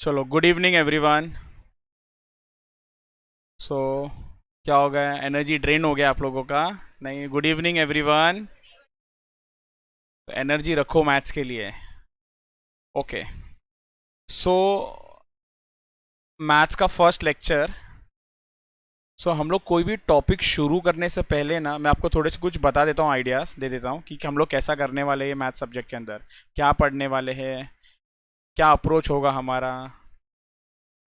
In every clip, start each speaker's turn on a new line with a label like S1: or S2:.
S1: चलो, good evening everyone. सो क्या हो गया? एनर्जी ड्रेन हो गया आप लोगों का? नहीं, गुड इवनिंग एवरीवन। एनर्जी रखो मैथ्स के लिए। ओके। सो मैथ्स का फर्स्ट लेक्चर। सो हम लोग कोई भी टॉपिक शुरू करने से पहले ना, मैं आपको थोड़े से कुछ बता देता हूँ, आइडियाज़ दे देता हूँ कि हम लोग कैसा करने वाले हैं मैथ्स सब्जेक्ट के अंदर, क्या पढ़ने वाले हैं, क्या अप्रोच होगा हमारा,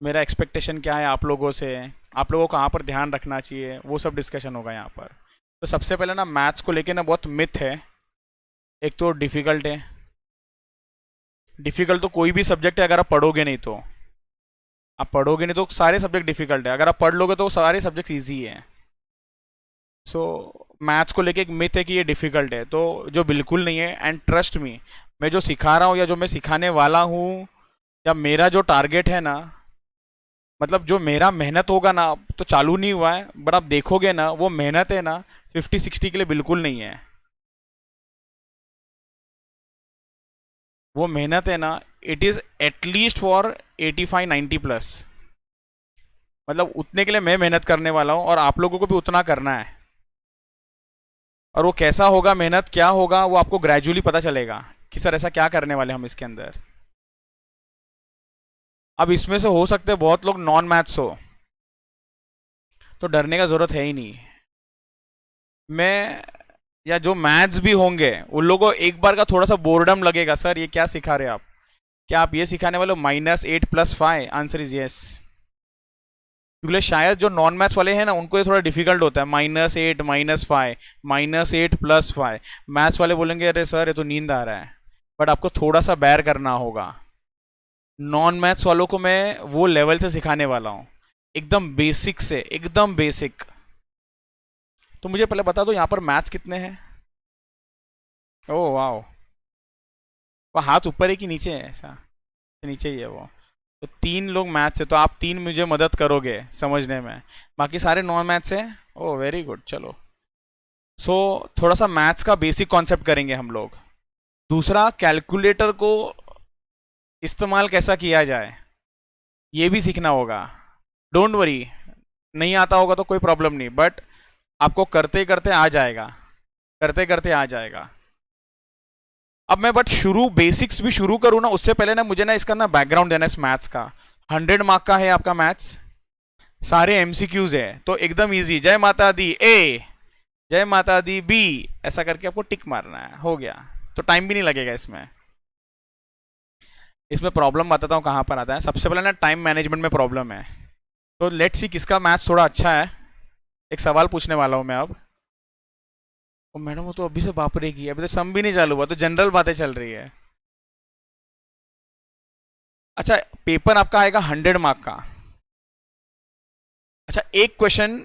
S1: मेरा एक्सपेक्टेशन क्या है आप लोगों से, आप लोगों को कहाँ पर ध्यान रखना चाहिए, वो सब डिस्कशन होगा यहाँ पर। तो सबसे पहले ना, मैथ्स को लेके ना बहुत मिथ है। एक तो डिफ़िकल्ट है। डिफ़िकल्ट तो कोई भी सब्जेक्ट है, अगर आप पढ़ोगे नहीं तो। आप पढ़ोगे नहीं तो सारे सब्जेक्ट डिफ़िकल्ट है, अगर आप पढ़ लोगे तो सारे सब्जेक्ट ईजी हैं। सो मैथ्स को लेके एक मिथ है कि ये डिफ़िकल्ट है, तो जो बिल्कुल नहीं है। एंड ट्रस्ट मी, मैं जो सिखा रहा हूँ या जो मैं सिखाने वाला हूँ, या मेरा जो टारगेट है ना, मतलब जो मेरा मेहनत होगा ना, तो चालू नहीं हुआ है, बट आप देखोगे ना, वो मेहनत है ना 50-60 के लिए बिल्कुल नहीं है। वो मेहनत है ना, इट इज़ एटलीस्ट फॉर 85-90+। मतलब उतने के लिए मैं मेहनत करने वाला हूँ, और आप लोगों को भी उतना करना है। और वो कैसा होगा, मेहनत क्या होगा, वो आपको ग्रेजुअली पता चलेगा कि सर ऐसा क्या करने वाले हम इसके अंदर। अब इसमें से हो सकते हैं बहुत लोग नॉन मैथ्स हो, तो डरने का ज़रूरत है ही नहीं। मैं, या जो मैथ्स भी होंगे, उन लोगों को एक बार का थोड़ा सा बोर्डम लगेगा, सर ये क्या सिखा रहे हो आप, क्या आप ये सिखाने वाले हो -8 + 5? Answer is yes. क्योंकि शायद जो नॉन मैथ्स वाले हैं ना, उनको ये थोड़ा डिफिकल्ट होता है, -8 -5 -8 + 5। मैथ्स वाले बोलेंगे अरे सर ये तो नींद आ रहा है, बट आपको थोड़ा सा बैर करना होगा। नॉन मैथ्स वालों को मैं वो लेवल से सिखाने वाला हूँ, एकदम बेसिक से, एकदम बेसिक। तो मुझे पहले बता दो यहाँ पर मैथ्स कितने हैं? ओह वाह। वो हाथ ऊपर है कि नीचे है? ऐसा नीचे ही है वो। तो 3 लोग मैथ्स है, तो आप 3 मुझे मदद करोगे समझने में, बाकी सारे नॉन मैथ्स हैं। ओह वेरी गुड, चलो। सो थोड़ा सा मैथ्स का बेसिक कॉन्सेप्ट करेंगे हम लोग। दूसरा, कैलकुलेटर को इस्तेमाल कैसा किया जाए, ये भी सीखना होगा। डोंट वरी, नहीं आता होगा तो कोई प्रॉब्लम नहीं, बट आपको करते करते आ जाएगा, करते करते आ जाएगा। अब मैं बट शुरू बेसिक्स भी शुरू करूँ ना, उससे पहले ना मुझे ना इसका ना बैकग्राउंड देना है इस मैथ्स का। 100 मार्क का है आपका मैथ्स, सारे एमसीक्यूज है, तो एकदम इजी। जय माता दी ए, जय माता दी बी, ऐसा करके आपको टिक मारना है, हो गया। तो टाइम भी नहीं लगेगा इसमें। इसमें प्रॉब्लम बताता हूँ कहाँ पर आता है। सबसे पहले ना, टाइम मैनेजमेंट में प्रॉब्लम है। तो लेट्स सी किसका मैथ्स थोड़ा अच्छा है। एक सवाल पूछने वाला हूँ मैं अब। ओ मैडम, वो तो अभी से बाप रे की है, अभी तो सम भी नहीं चालू हुआ, तो जनरल बातें चल रही है। अच्छा, पेपर आपका आएगा 100 मार्क का। अच्छा, एक क्वेश्चन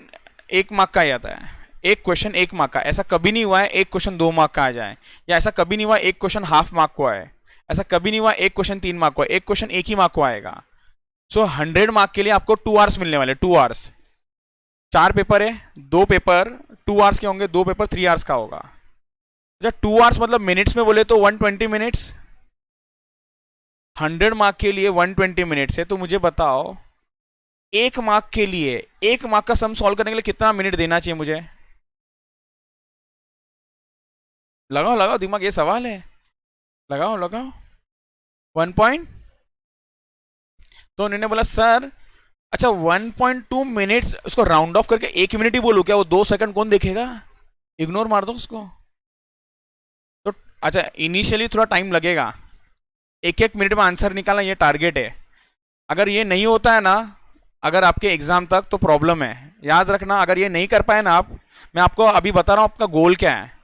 S1: 1 मार्क का ही आता है। एक क्वेश्चन 1 मार्क का, ऐसा कभी नहीं हुआ है एक क्वेश्चन 2 मार्क का आ जाए, या ऐसा कभी नहीं हुआ एक क्वेश्चन हाफ मार्क को आए, ऐसा कभी नहीं हुआ एक क्वेश्चन 3 मार्क को, एक क्वेश्चन 1 ही मार्क को आएगा। सो 100 मार्क के लिए आपको 2 आवर्स मिलने वाले, 2 आवर्स। 4 पेपर है, 2 पेपर 2 आवर्स के होंगे, 2 पेपर 3 आवर्स का होगा। अच्छा, 2 आवर्स मतलब मिनट्स में बोले तो 120 मिनट्स। 100 मार्क के लिए 120 मिनट्स है, तो मुझे बताओ 1 मार्क के लिए, 1 मार्क का सम सॉल्व करने के लिए कितना मिनट देना चाहिए मुझे? लगाओ लगाओ दिमाग, ये सवाल है, लगाओ लगाओ। 1 पॉइंट। तो उन्होंने बोला सर, अच्छा 1.2 मिनट्स, उसको राउंड ऑफ करके 1 मिनट ही बोलूं क्या? वो 2 सेकंड कौन देखेगा, इग्नोर मार दो उसको। तो अच्छा, इनिशियली थोड़ा टाइम लगेगा, एक एक मिनट में आंसर निकालना ये टारगेट है। अगर ये नहीं होता है ना, अगर आपके एग्जाम तक, तो प्रॉब्लम है। याद रखना, अगर ये नहीं कर पाए ना आप, मैं आपको अभी बता रहा हूं आपका गोल क्या है।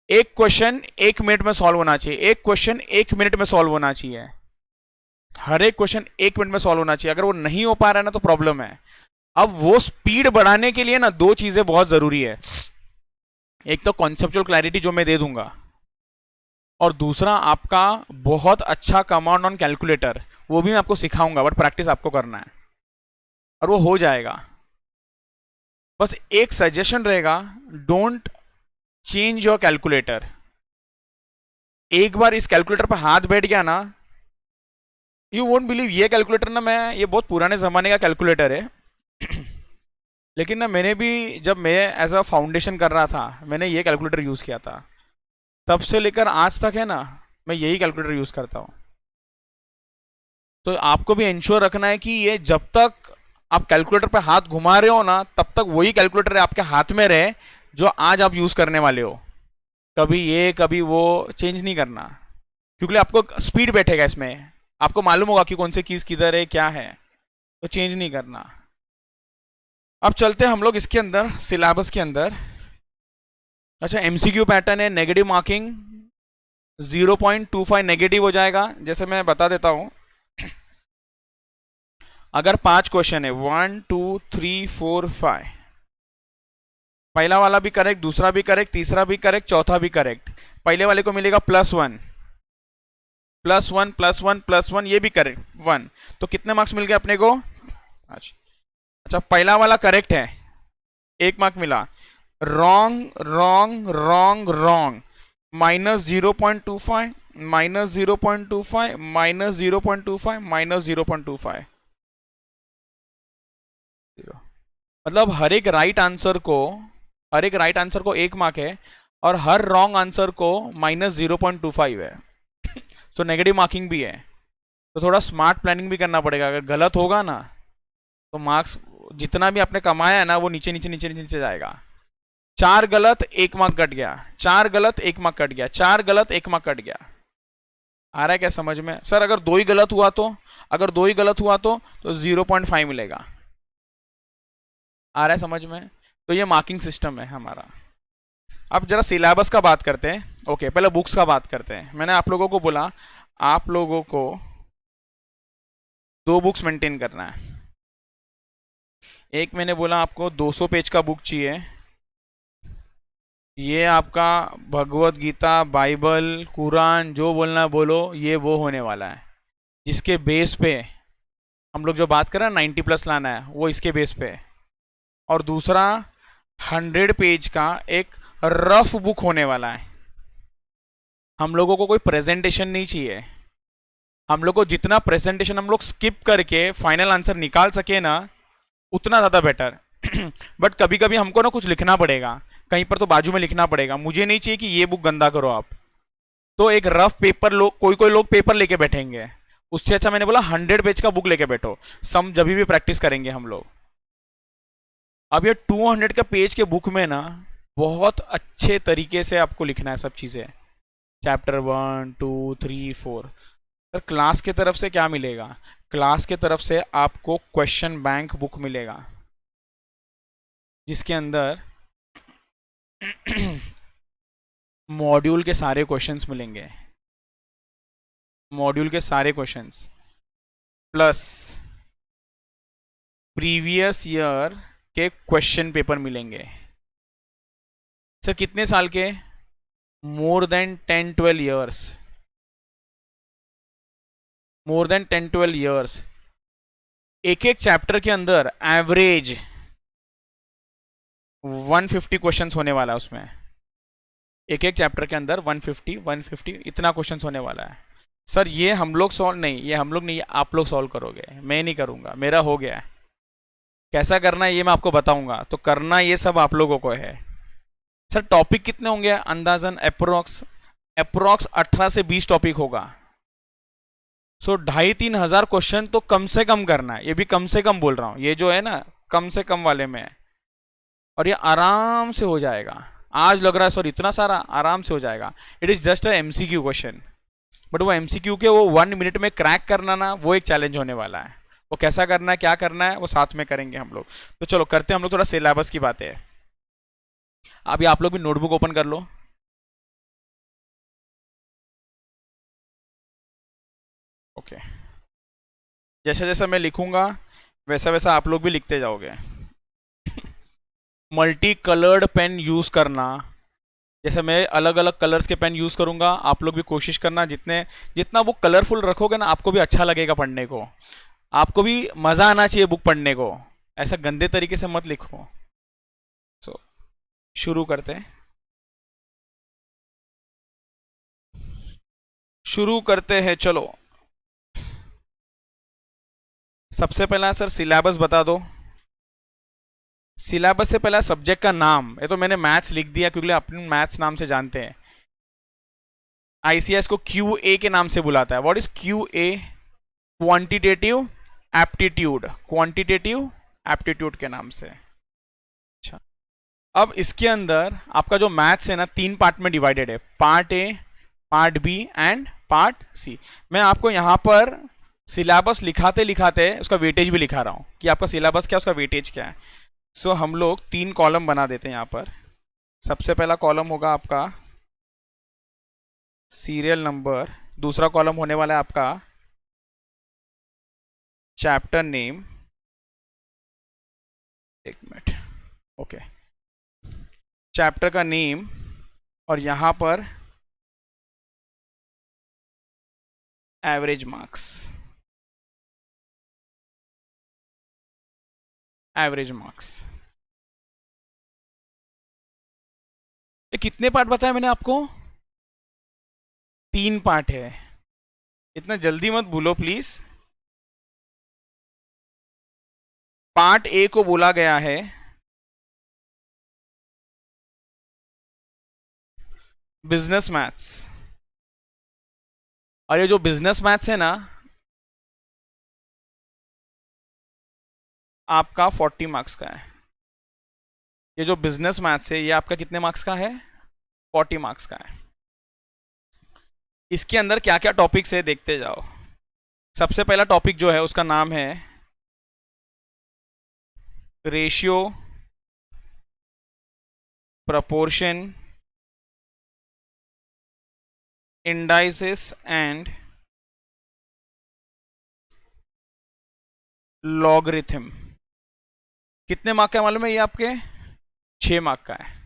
S1: एक क्वेश्चन 1 मिनट में सॉल्व होना चाहिए, एक क्वेश्चन 1 मिनट में सॉल्व होना चाहिए, हर एक क्वेश्चन 1 मिनट में सॉल्व होना चाहिए। अगर वो नहीं हो पा रहा है ना, तो प्रॉब्लम है। अब वो स्पीड बढ़ाने के लिए ना, 2 चीजें बहुत जरूरी है। एक तो कॉन्सेप्चुअल क्लैरिटी जो मैं दे दूंगा, और दूसरा आपका बहुत अच्छा कमांड ऑन कैलकुलेटर, वो भी मैं आपको सिखाऊंगा, बट प्रैक्टिस आपको करना है, और वो हो जाएगा। बस एक सजेशन रहेगा, डोंट चेंज योर कैलकुलेटर। एक बार इस कैलकुलेटर पर हाथ बैठ गया ना, यू वोंट बिलीव, ये कैलकुलेटर ना, मैं ये बहुत पुराने ज़माने का कैलकुलेटर है लेकिन ना मैंने भी, जब मैं एज अ फाउंडेशन कर रहा था, मैंने ये कैलकुलेटर यूज़ किया था। तब से लेकर आज तक है ना, मैं यही कैलकुलेटर यूज़ करता हूँ। तो आपको भी इंश्योर रखना है कि ये जब तक आप कैलकुलेटर पे हाथ घुमा रहे हो ना, तब तक वही कैलकुलेटर आपके हाथ में रहे जो आज आप यूज़ करने वाले हो। कभी ये कभी वो चेंज नहीं करना, क्योंकि आपको स्पीड बैठेगा इसमें, आपको मालूम होगा कि कौन से कीज किधर है क्या है, तो चेंज नहीं करना। अब चलते हैं हम लोग इसके अंदर, सिलेबस के अंदर। अच्छा, एमसीक्यू पैटर्न है, नेगेटिव मार्किंग 0.25 नेगेटिव हो जाएगा। जैसे मैं बता देता हूं, अगर 5 क्वेश्चन है, 1 2 3 4 5, पहला वाला भी करेक्ट, दूसरा भी करेक्ट, तीसरा भी करेक्ट, चौथा भी करेक्ट, पहले वाले को मिलेगा +1 +1 +1 +1, ये भी करेक्ट 1, तो कितने मार्क्स मिल गए अपने को? अच्छा, अच्छा पहला वाला करेक्ट है, 1 मार्क मिला। रॉन्ग रॉन्ग रॉन्ग रॉन्ग, -0.25 -0.25 -0.25 -0.25, मतलब हर एक राइट आंसर को 1 मार्क है, और हर रॉन्ग आंसर को -0.25 है सो नेगेटिव मार्किंग भी है। तो थोड़ा स्मार्ट प्लानिंग भी करना पड़ेगा, अगर गलत होगा ना तो मार्क्स जितना भी आपने कमाया है ना वो नीचे नीचे नीचे नीचे जाएगा। 4 गलत 1 मार्क कट गया, 4 गलत 1 मार्क कट गया, 4 गलत 1 मार्क कट गया। आ रहा है क्या समझ में सर? अगर दो ही गलत हुआ तो, अगर दो ही गलत हुआ तो 0.5 मिलेगा। आ रहा है समझ में? तो ये मार्किंग सिस्टम है हमारा। अब जरा सिलेबस का बात करते हैं। ओके, पहले बुक्स का बात करते हैं। मैंने आप लोगों को बोला, आप लोगों को 2 बुक्स मेंटेन करना है। एक मैंने बोला आपको 200 पेज का बुक चाहिए, ये आपका भगवत गीता, बाइबल, कुरान, जो बोलना बोलो, ये वो होने वाला है जिसके बेस पे हम लोग जो बात कर रहे हैं 90+ लाना है, वो इसके बेस पे है। और दूसरा 100 पेज का एक रफ बुक होने वाला है। हम लोगों को कोई प्रेजेंटेशन नहीं चाहिए, हम लोग को जितना प्रेजेंटेशन हम लोग स्किप करके फाइनल आंसर निकाल सके ना, उतना ज़्यादा बेटर बट कभी कभी हमको ना कुछ लिखना पड़ेगा, कहीं पर तो बाजू में लिखना पड़ेगा। मुझे नहीं चाहिए कि ये बुक गंदा करो आप, तो एक रफ पेपर, लोग कोई कोई लोग पेपर लेके बैठेंगे, उससे अच्छा मैंने बोला 100 पेज का बुक लेके बैठो, सम जब भी प्रैक्टिस करेंगे हम लोग। अब ये 200 का पेज के बुक में ना बहुत अच्छे तरीके से आपको लिखना है सब चीज़ें, चैप्टर 1 2 3 4। सर क्लास की तरफ से क्या मिलेगा? क्लास की तरफ से आपको क्वेश्चन बैंक बुक मिलेगा, जिसके अंदर मॉड्यूल के सारे क्वेश्चंस मिलेंगे, मॉड्यूल के सारे क्वेश्चंस प्लस प्रीवियस ईयर के क्वेश्चन पेपर मिलेंगे। सर कितने साल के? More than 10-12 years, more than 10-12 years. एक एक चैप्टर के अंदर एवरेज 150 क्वेश्चंस होने वाला है उसमें, एक एक चैप्टर के अंदर 150 इतना क्वेश्चंस होने वाला है। सर ये हम लोग सॉल्व नहीं, ये हम लोग नहीं, आप लोग सॉल्व करोगे, मैं नहीं करूंगा, मेरा हो गया है। कैसा करना है ये मैं आपको बताऊंगा, तो करना ये सब आप लोगों को है। सर टॉपिक कितने होंगे अंदाजन? अप्रोक्स अप्रोक्स 18 से 20 टॉपिक होगा। सो 2,500-3,000 क्वेश्चन तो कम से कम करना है, ये भी कम से कम बोल रहा हूँ, ये जो है ना कम से कम वाले में है। और ये आराम से हो जाएगा, आज लग रहा है सर इतना सारा, आराम से हो जाएगा। It is just a MCQ question, but वो एमसीक्यू के वो 1 मिनट में क्रैक करना ना, वो एक चैलेंज होने वाला है। वो कैसा करना है, क्या करना है, वो साथ में करेंगे हम लोग। तो चलो करते हैं हम लोग थोड़ा सिलेबस की बातें। अभी आप लोग भी नोटबुक ओपन कर लो। ओके, जैसे जैसे मैं लिखूंगा वैसा वैसा आप लोग भी लिखते जाओगे। मल्टी कलर्ड पेन यूज करना, जैसे मैं अलग अलग कलर्स के पेन यूज करूंगा, आप लोग भी कोशिश करना, जितने जितना वो कलरफुल रखोगे ना, आपको भी अच्छा लगेगा पढ़ने को, आपको भी मजा आना चाहिए बुक पढ़ने को, ऐसा गंदे तरीके से मत लिखो। सो शुरू करते हैं, शुरू करते हैं चलो। सबसे पहला सर सिलेबस बता दो। सिलेबस से पहला सब्जेक्ट का नाम, ये तो मैंने मैथ्स लिख दिया क्योंकि अपने मैथ्स नाम से जानते हैं। आईसीएस को क्यू ए के नाम से बुलाता है। What is Q A? Quantitative aptitude, quantitative aptitude के नाम से। अच्छा, अब इसके अंदर आपका जो मैथ्स है ना, 3 पार्ट में डिवाइडेड है, part A, part B and part C. मैं आपको यहाँ पर सिलेबस लिखाते लिखाते उसका वेटेज भी लिखा रहा हूँ कि आपका सिलेबस क्या है, उसका वेटेज क्या है। सो हम लोग 3 कॉलम बना देते हैं यहाँ पर। सबसे पहला कॉलम होगा आपका सीरियल नंबर, दूसरा कॉलम होने वाला है आपका चैप्टर नेम, एक मिनट, ओके, चैप्टर का नेम, और यहां पर एवरेज मार्क्स, एवरेज मार्क्स। ये कितने पार्ट बताया मैंने आपको? 3 पार्ट है। इतना जल्दी मत भूलो प्लीज। पार्ट ए को बोला गया है बिजनेस मैथ्स, और ये जो बिजनेस मैथ्स है ना, आपका 40 मार्क्स का है। ये जो बिजनेस मैथ्स है ये आपका कितने मार्क्स का है? 40 मार्क्स का है। इसके अंदर क्या क्या टॉपिक्स है देखते जाओ। सबसे पहला टॉपिक जो है उसका नाम है ratio, proportion, indices and logarithm. कितने मार्क का मालूम है ये आपके? 6 मार्क का है।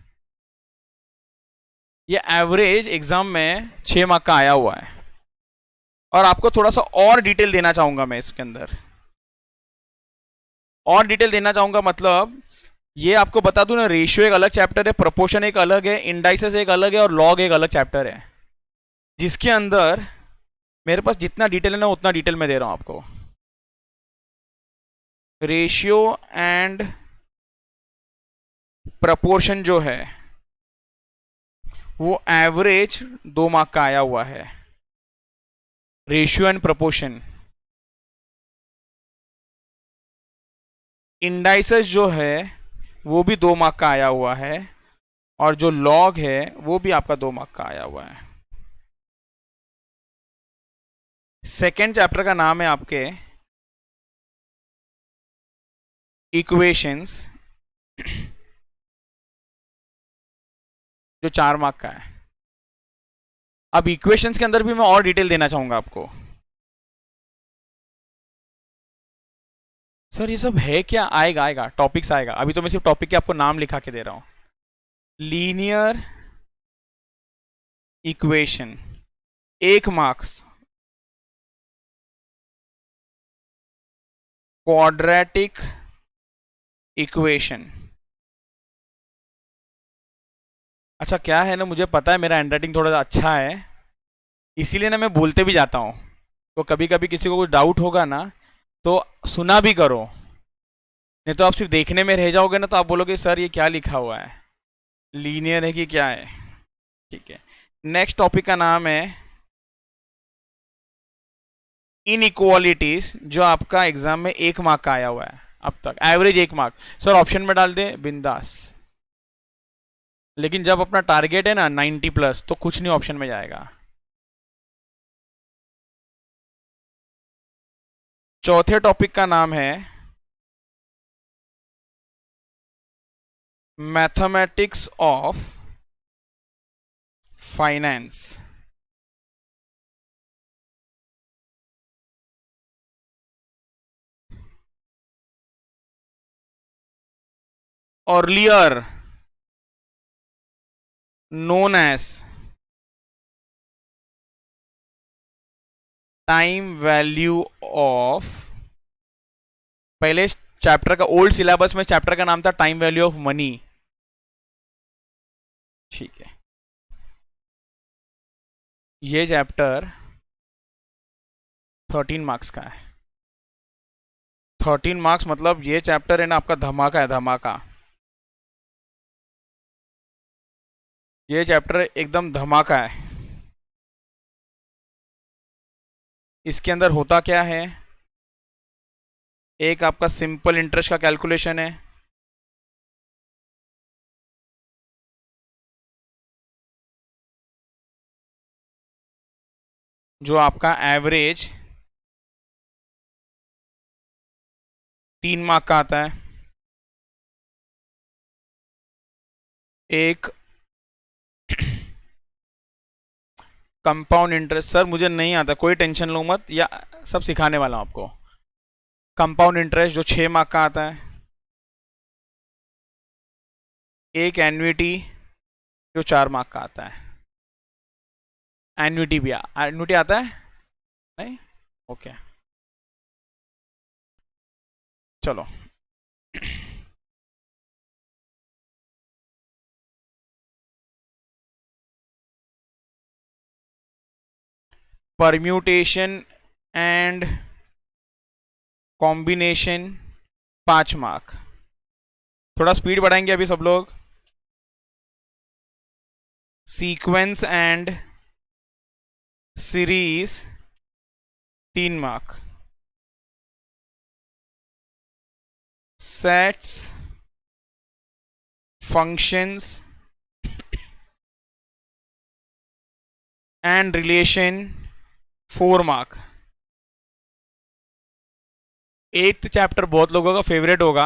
S1: ये एवरेज एग्जाम में 6 मार्क का आया हुआ है। और आपको थोड़ा सा और डिटेल देना चाहूंगा मैं इसके अंदर, और डिटेल देना चाहूंगा, मतलब ये आपको बता दूं ना, रेशियो एक अलग चैप्टर है, प्रोपोर्शन एक अलग है, इंडाइसेस एक अलग है, और लॉग एक अलग चैप्टर है, जिसके अंदर मेरे पास जितना डिटेल है ना उतना डिटेल मैं दे रहा हूं आपको। रेशियो एंड प्रपोर्शन जो है वो एवरेज 2 मार्क का आया हुआ है। Ratio and proportion. इंडाइसेस जो है वो भी 2 मार्क का आया हुआ है, और जो लॉग है वो भी आपका 2 मार्क का आया हुआ है। सेकेंड चैप्टर का नाम है आपके इक्वेशंस, जो 4 मार्क का है। अब इक्वेशंस के अंदर भी मैं और डिटेल देना चाहूंगा आपको। सर ये सब है क्या? आएगा आएगा, टॉपिक्स आएगा। अभी तो मैं सिर्फ टॉपिक के आपको नाम लिखा के दे रहा हूं। Linear equation 1 marks, quadratic equation. अच्छा क्या है ना, मुझे पता है मेरा हैंडराइटिंग थोड़ा सा अच्छा है, इसीलिए ना मैं बोलते भी जाता हूँ। तो कभी कभी किसी को कुछ डाउट होगा ना तो सुना भी करो, नहीं तो आप सिर्फ देखने में रह जाओगे ना तो आप बोलोगे सर ये क्या लिखा हुआ है, लीनियर है कि क्या है। ठीक है, नेक्स्ट टॉपिक का नाम है इनइक्वालिटीज, जो आपका एग्जाम में 1 मार्क का आया हुआ है अब तक, एवरेज 1 मार्क। सर ऑप्शन में डाल दे बिंदास, लेकिन जब अपना टारगेट है ना 90 प्लस तो कुछ नहीं ऑप्शन में जाएगा। चौथे टॉपिक का नाम है mathematics of finance. Earlier known as time value of, पहले चैप्टर का ओल्ड सिलेबस में चैप्टर का नाम था टाइम वैल्यू ऑफ मनी। ठीक है, ये चैप्टर 13 मार्क्स का है। 13 मार्क्स मतलब ये चैप्टर है ना आपका धमाका है, धमाका। ये चैप्टर एकदम धमाका है। इसके अंदर होता क्या है, एक आपका सिंपल इंटरेस्ट का कैलकुलेशन है, जो आपका एवरेज 3 मार्क का आता है। एक कंपाउंड इंटरेस्ट, सर मुझे नहीं आता, कोई टेंशन लो मत, या सब सिखाने वाला हूं आपको। कंपाउंड इंटरेस्ट जो 6 मार्क का आता है। एक एन्युटी जो 4 मार्क का आता है। एन्युटी भी एन्युटी आता है नहीं? ओके चलो। Permutation and combination 5 mark. थोड़ा स्पीड बढ़ाएंगे अभी सब लोग। Sequence and series 3 mark. Sets functions and relation 4 mark. 8th chapter बहुत लोगों का फेवरेट होगा,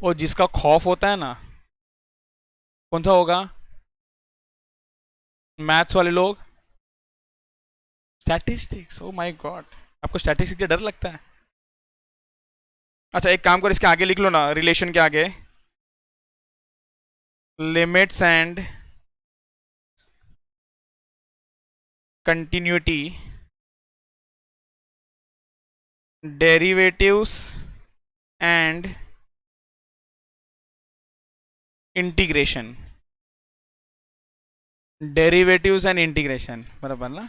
S1: और जिसका खौफ होता है ना, कौन सा होगा? मैथ्स वाले लोग। स्टैटिस्टिक्स, ओ माय गॉड, आपको स्टैटिस्टिक्स से डर लगता है? अच्छा एक काम करो, इसके आगे लिख लो ना, रिलेशन के आगे limits and continuity, derivatives and integration. Derivatives and integration, बराबर ना?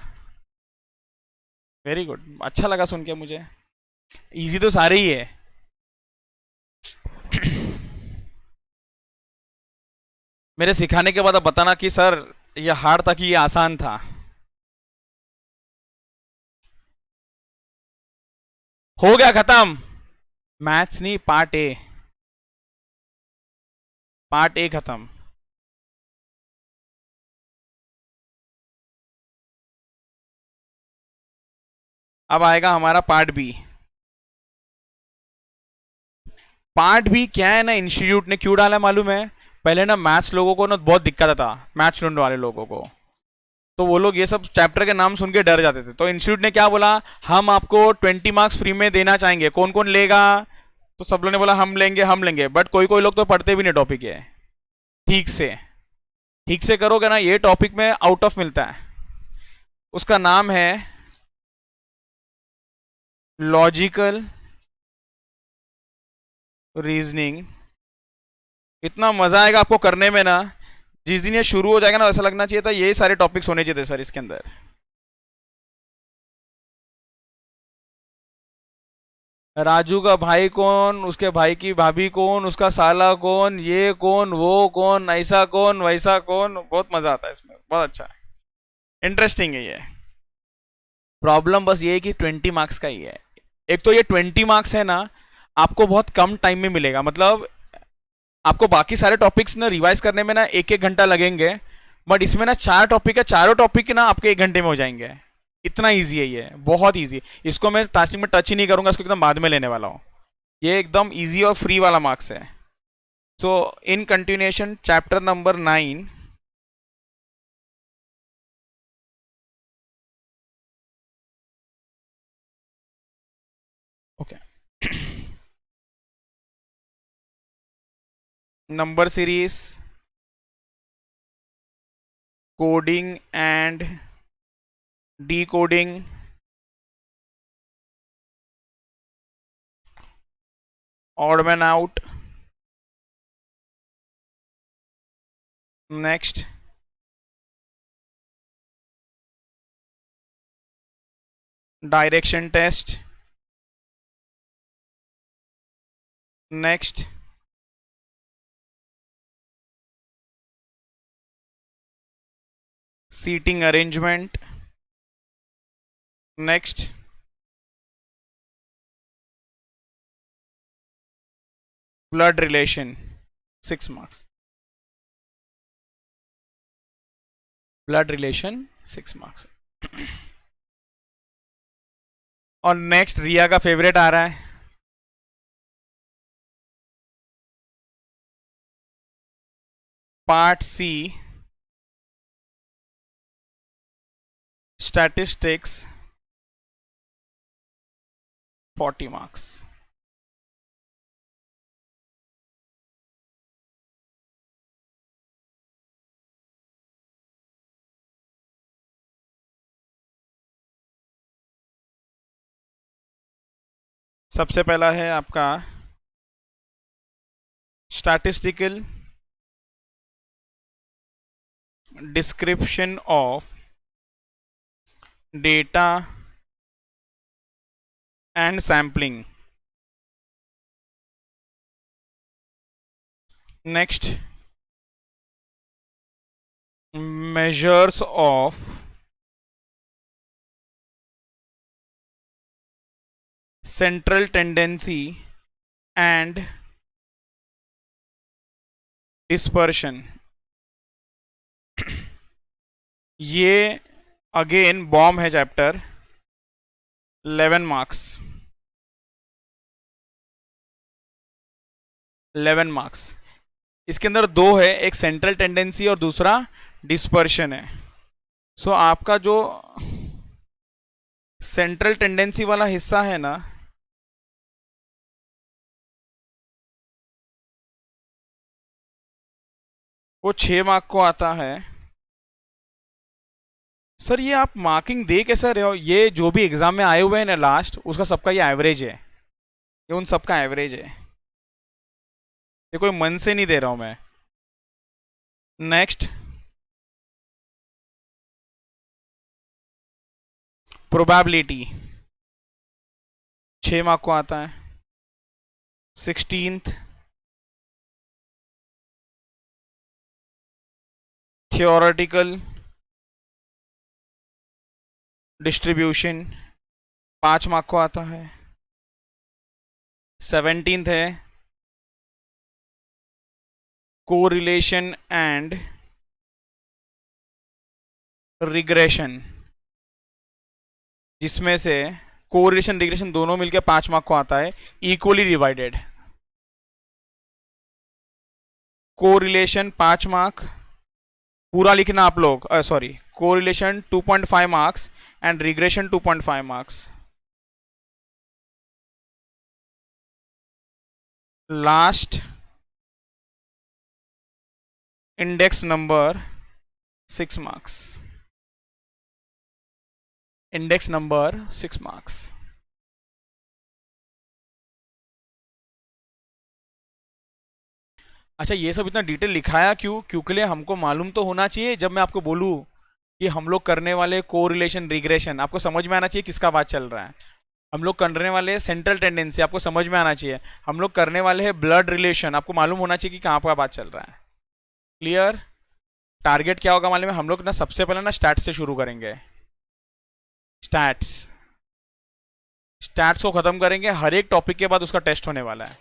S1: वेरी गुड, अच्छा लगा सुन के मुझे। इजी तो सारे ही है। मेरे सिखाने के बाद अब बताना कि सर ये हार्ड था कि ये आसान था। हो गया खत्म। मैथ्स नहीं, पार्ट ए, पार्ट ए खत्म। अब आएगा हमारा पार्ट बी। पार्ट बी क्या है ना, इंस्टीट्यूट ने क्यों डाला मालूम है? पहले ना मैथ्स लोगों को ना बहुत दिक्कत था, मैथ्स स्टूडेंट वाले लोगों को, तो वो लोग ये सब चैप्टर के नाम सुन के डर जाते थे। तो इंस्टीट्यूट ने क्या बोला, हम आपको 20 मार्क्स फ्री में देना चाहेंगे, कौन कौन लेगा? तो सब लोग ने बोला हम लेंगे हम लेंगे, बट कोई कोई लोग तो पढ़ते भी नहीं टॉपिक है ठीक से। ठीक से करोगे ना, ये टॉपिक में आउट ऑफ मिलता है। उसका नाम है लॉजिकल रीजनिंग। इतना मजा आएगा आपको करने में ना, जिस दिन ये शुरू हो जाएगा ना, ऐसा लगना चाहिए था यही सारे टॉपिक्स होने चाहिए थे सर इसके अंदर। राजू का भाई कौन, उसके भाई की भाभी कौन, उसका साला कौन, ये कौन, वो कौन, ऐसा कौन, वैसा कौन, बहुत मजा आता है इसमें, बहुत अच्छा है, इंटरेस्टिंग है ये। प्रॉब्लम बस ये है कि 20 मार्क्स का ही है। एक तो ये 20 मार्क्स है ना, आपको बहुत कम टाइम में मिलेगा, मतलब आपको बाकी सारे टॉपिक्स ना रिवाइज करने में ना 1-1 घंटा लगेंगे, बट इसमें ना 4 टॉपिक है, चारों टॉपिक ना आपके 1 घंटे में हो जाएंगे। इतना ईजी है ये, बहुत ईजी। इसको मैं स्टार्टिंग में टच ही नहीं करूंगा, इसको एकदम बाद में लेने वाला हूँ। ये एकदम ईजी और फ्री वाला मार्क्स है। So in continuation chapter number 9, okay, number series, coding and decoding, odd man out, next direction test, next, seating arrangement. Next, blood relation, 6 marks. Blood relation 6 marks. और नेक्स्ट रिया का favourite आ रहा है, part सी, statistics, 40 marks. सबसे पहला है आपका statistical description of data and sampling. Next, measures of central tendency and dispersion। ये again bomb है चैप्टर, 11 मार्क्स। 11 मार्क्स। इसके अंदर दो है, एक सेंट्रल टेंडेंसी और दूसरा डिस्पर्शन है। सो आपका जो सेंट्रल टेंडेंसी वाला हिस्सा है ना, वो 6 मार्क को आता है। सर ये आप मार्किंग दे कैसे रहे हो? ये जो भी एग्जाम में आए हुए हैं ना लास्ट, उसका सबका ये एवरेज है, ये उन सबका एवरेज है, ये कोई मन से नहीं दे रहा हूं मैं। नेक्स्ट, प्रोबेबिलिटी 6 मार्क को आता है। 16th, थियोरेटिकल डिस्ट्रीब्यूशन 5 मार्क को आता है। 17th है कोरिलेशन एंड रिग्रेशन, जिसमें से कोरिलेशन रिग्रेशन दोनों मिलकर 5 मार्क को आता है, इक्वली डिवाइडेड। कोरिलेशन 5 मार्क पूरा लिखना आप लोग, sorry, correlation 2.5 marks and regression 2.5 marks. Last, index number 6 marks. Index number 6 marks. अच्छा, ये सब इतना डिटेल लिखाया क्यों? क्योंकि हमको मालूम तो होना चाहिए, जब मैं आपको बोलूँ कि हम लोग करने वाले कोरिलेशन रिग्रेशन, आपको समझ में आना चाहिए किसका बात चल रहा है। हम लोग करने वाले सेंट्रल टेंडेंसी, आपको समझ में आना चाहिए। हम लोग करने वाले हैं ब्लड रिलेशन, आपको मालूम होना चाहिए कि कहाँ पर बात चल रहा है। क्लियर? टारगेट क्या होगा मालूम है? हम लोग ना सबसे पहले ना स्टैट्स से शुरू करेंगे। स्टैट्स, स्टैट्स को खत्म करेंगे। हर एक टॉपिक के बाद उसका टेस्ट होने वाला है,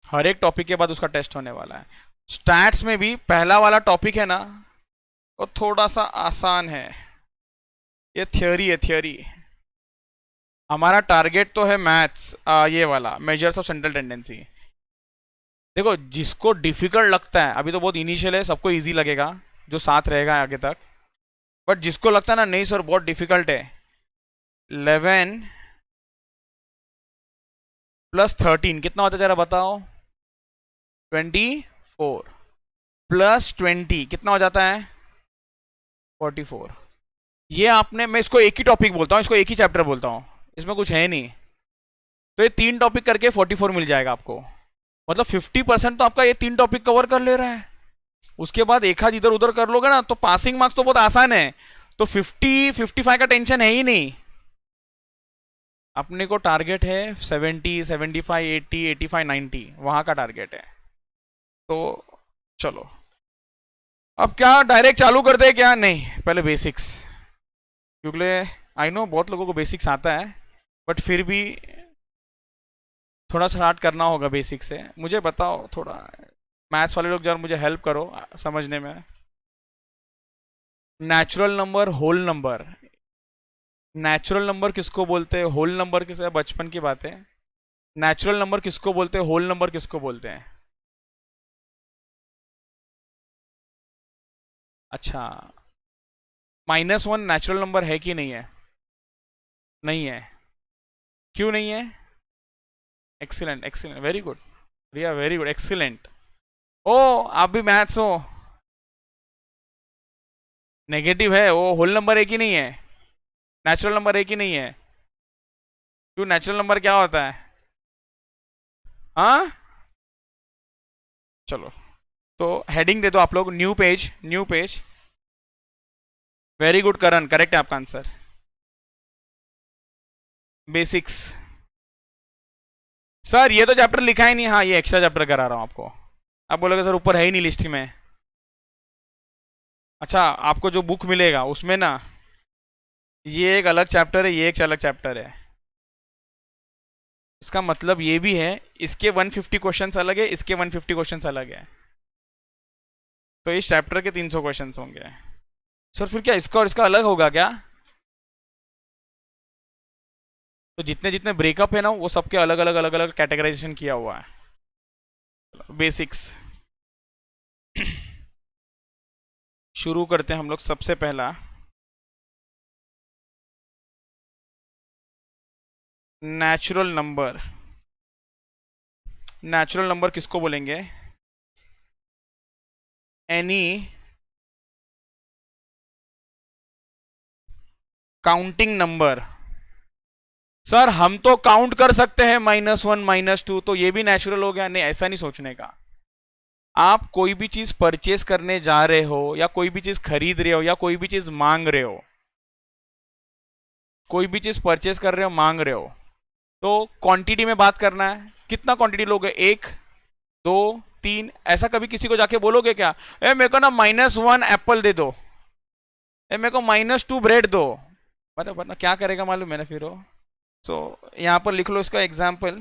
S1: हर एक टॉपिक के बाद उसका टेस्ट होने वाला है। स्टैट्स में भी पहला वाला टॉपिक है ना, वो थोड़ा सा आसान है, ये थ्योरी है, थ्योरी। हमारा टारगेट तो है मैथ्स, ये वाला मेजर्स ऑफ सेंट्रल टेंडेंसी। देखो, जिसको डिफिकल्ट लगता है, अभी तो बहुत इनिशियल है, सबको इजी लगेगा जो साथ रहेगा आगे तक, बट जिसको लगता है ना नहीं सर बहुत डिफिकल्ट है, 11 + 13 कितना होता है जरा बताओ? 24 + 20 कितना हो जाता है? 44। ये आपने, मैं इसको एक ही टॉपिक बोलता हूँ, इसको एक ही चैप्टर बोलता हूँ, इसमें कुछ है नहीं। तो ये 3 टॉपिक करके 44 मिल जाएगा आपको। मतलब 50% तो आपका ये 3 टॉपिक कवर कर ले रहा है। उसके बाद एक आध इधर उधर कर लोगे ना तो पासिंग मार्क्स तो बहुत आसान है। तो 50-55 का टेंशन है ही नहीं। अपने को टारगेट है 70, 75, 80, 85, 90, वहाँ का टारगेट है। तो चलो अब क्या डायरेक्ट चालू करते हैं क्या? नहीं, पहले बेसिक्स, क्योंकि आई नो बहुत लोगों को बेसिक्स आता है, बट फिर भी थोड़ा स्टार्ट करना होगा बेसिक से। मुझे बताओ थोड़ा, मैथ्स वाले लोग जरा मुझे हेल्प करो समझने में। Natural number, whole number, natural number किसको बोलते हैं, होल नंबर किसे, बचपन की बात है। नेचुरल नंबर किसको बोलते हैं, होल नंबर किसको बोलते हैं? अच्छा, -1 नेचुरल नंबर है कि नहीं है? नहीं है। क्यों नहीं है? एक्सीलेंट, एक्सीलेंट, वेरी गुड रिया, वेरी गुड, एक्सीलेंट। ओ, आप भी मैथ्स हो। नेगेटिव है वो, होल नंबर है कि नहीं है? नेचुरल नंबर है कि नहीं है? क्यों, नेचुरल नंबर क्या होता है? हाँ, चलो तो हेडिंग दे दो आप लोग, new page, new page. Very good Karan, correct है आपका आंसर। बेसिक्स। सर ये तो चैप्टर लिखा ही नहीं, हाँ ये एक्स्ट्रा चैप्टर करा रहा हूँ आपको। आप बोलोगे सर ऊपर है ही नहीं लिस्ट में। अच्छा, आपको जो बुक मिलेगा उसमें ना, ये एक अलग चैप्टर है, ये एक अलग चैप्टर है। इसका मतलब ये भी है, इसके 150 क्वेश्चंस अलग है, इसके 150 क्वेश्चंस अलग है। तो इस चैप्टर के 300 क्वेश्चंस होंगे। सर फिर क्या इसका और इसका अलग होगा क्या? तो जितने जितने ब्रेकअप है ना, वो सबके अलग अलग अलग अलग कैटेगराइजेशन किया हुआ है। बेसिक्स शुरू करते हैं हम लोग। सबसे पहला, नेचुरल नंबर। नेचुरल नंबर किसको बोलेंगे? Any counting number. सर हम तो काउंट कर सकते हैं -1, -2, तो ये भी नेचुरल हो गया? नहीं, ऐसा नहीं सोचने का। आप कोई भी चीज परचेस करने जा रहे हो, या कोई भी चीज खरीद रहे हो, या कोई भी चीज मांग रहे हो, कोई भी चीज परचेस कर रहे हो, मांग रहे हो, तो क्वांटिटी में बात करना है। कितना क्वांटिटी लोगे? 1, 2, 3? ऐसा कभी किसी को जाके बोलोगे क्या, ए मेरे को ना -1 एप्पल दे दो, ए मेरे को -2 ब्रेड दो? मतलब वरना क्या करेगा मालूम है ना फिर वो। सो यहाँ पर लिख लो इसका एग्जाम्पल।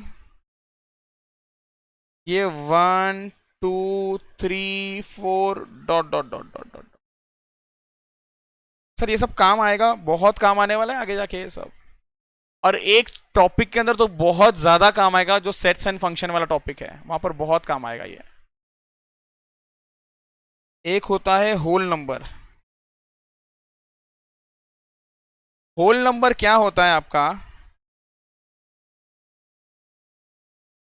S1: ये 1, 2, 3, 4 dot dot dot dot dot. Sir ये सब काम आएगा, बहुत काम आने वाला है आगे जाके ये सब। और एक टॉपिक के अंदर तो बहुत ज्यादा काम आएगा, जो सेट्स एंड फंक्शन वाला टॉपिक है, वहां पर बहुत काम आएगा ये। एक होता है होल नंबर। होल नंबर क्या होता है आपका?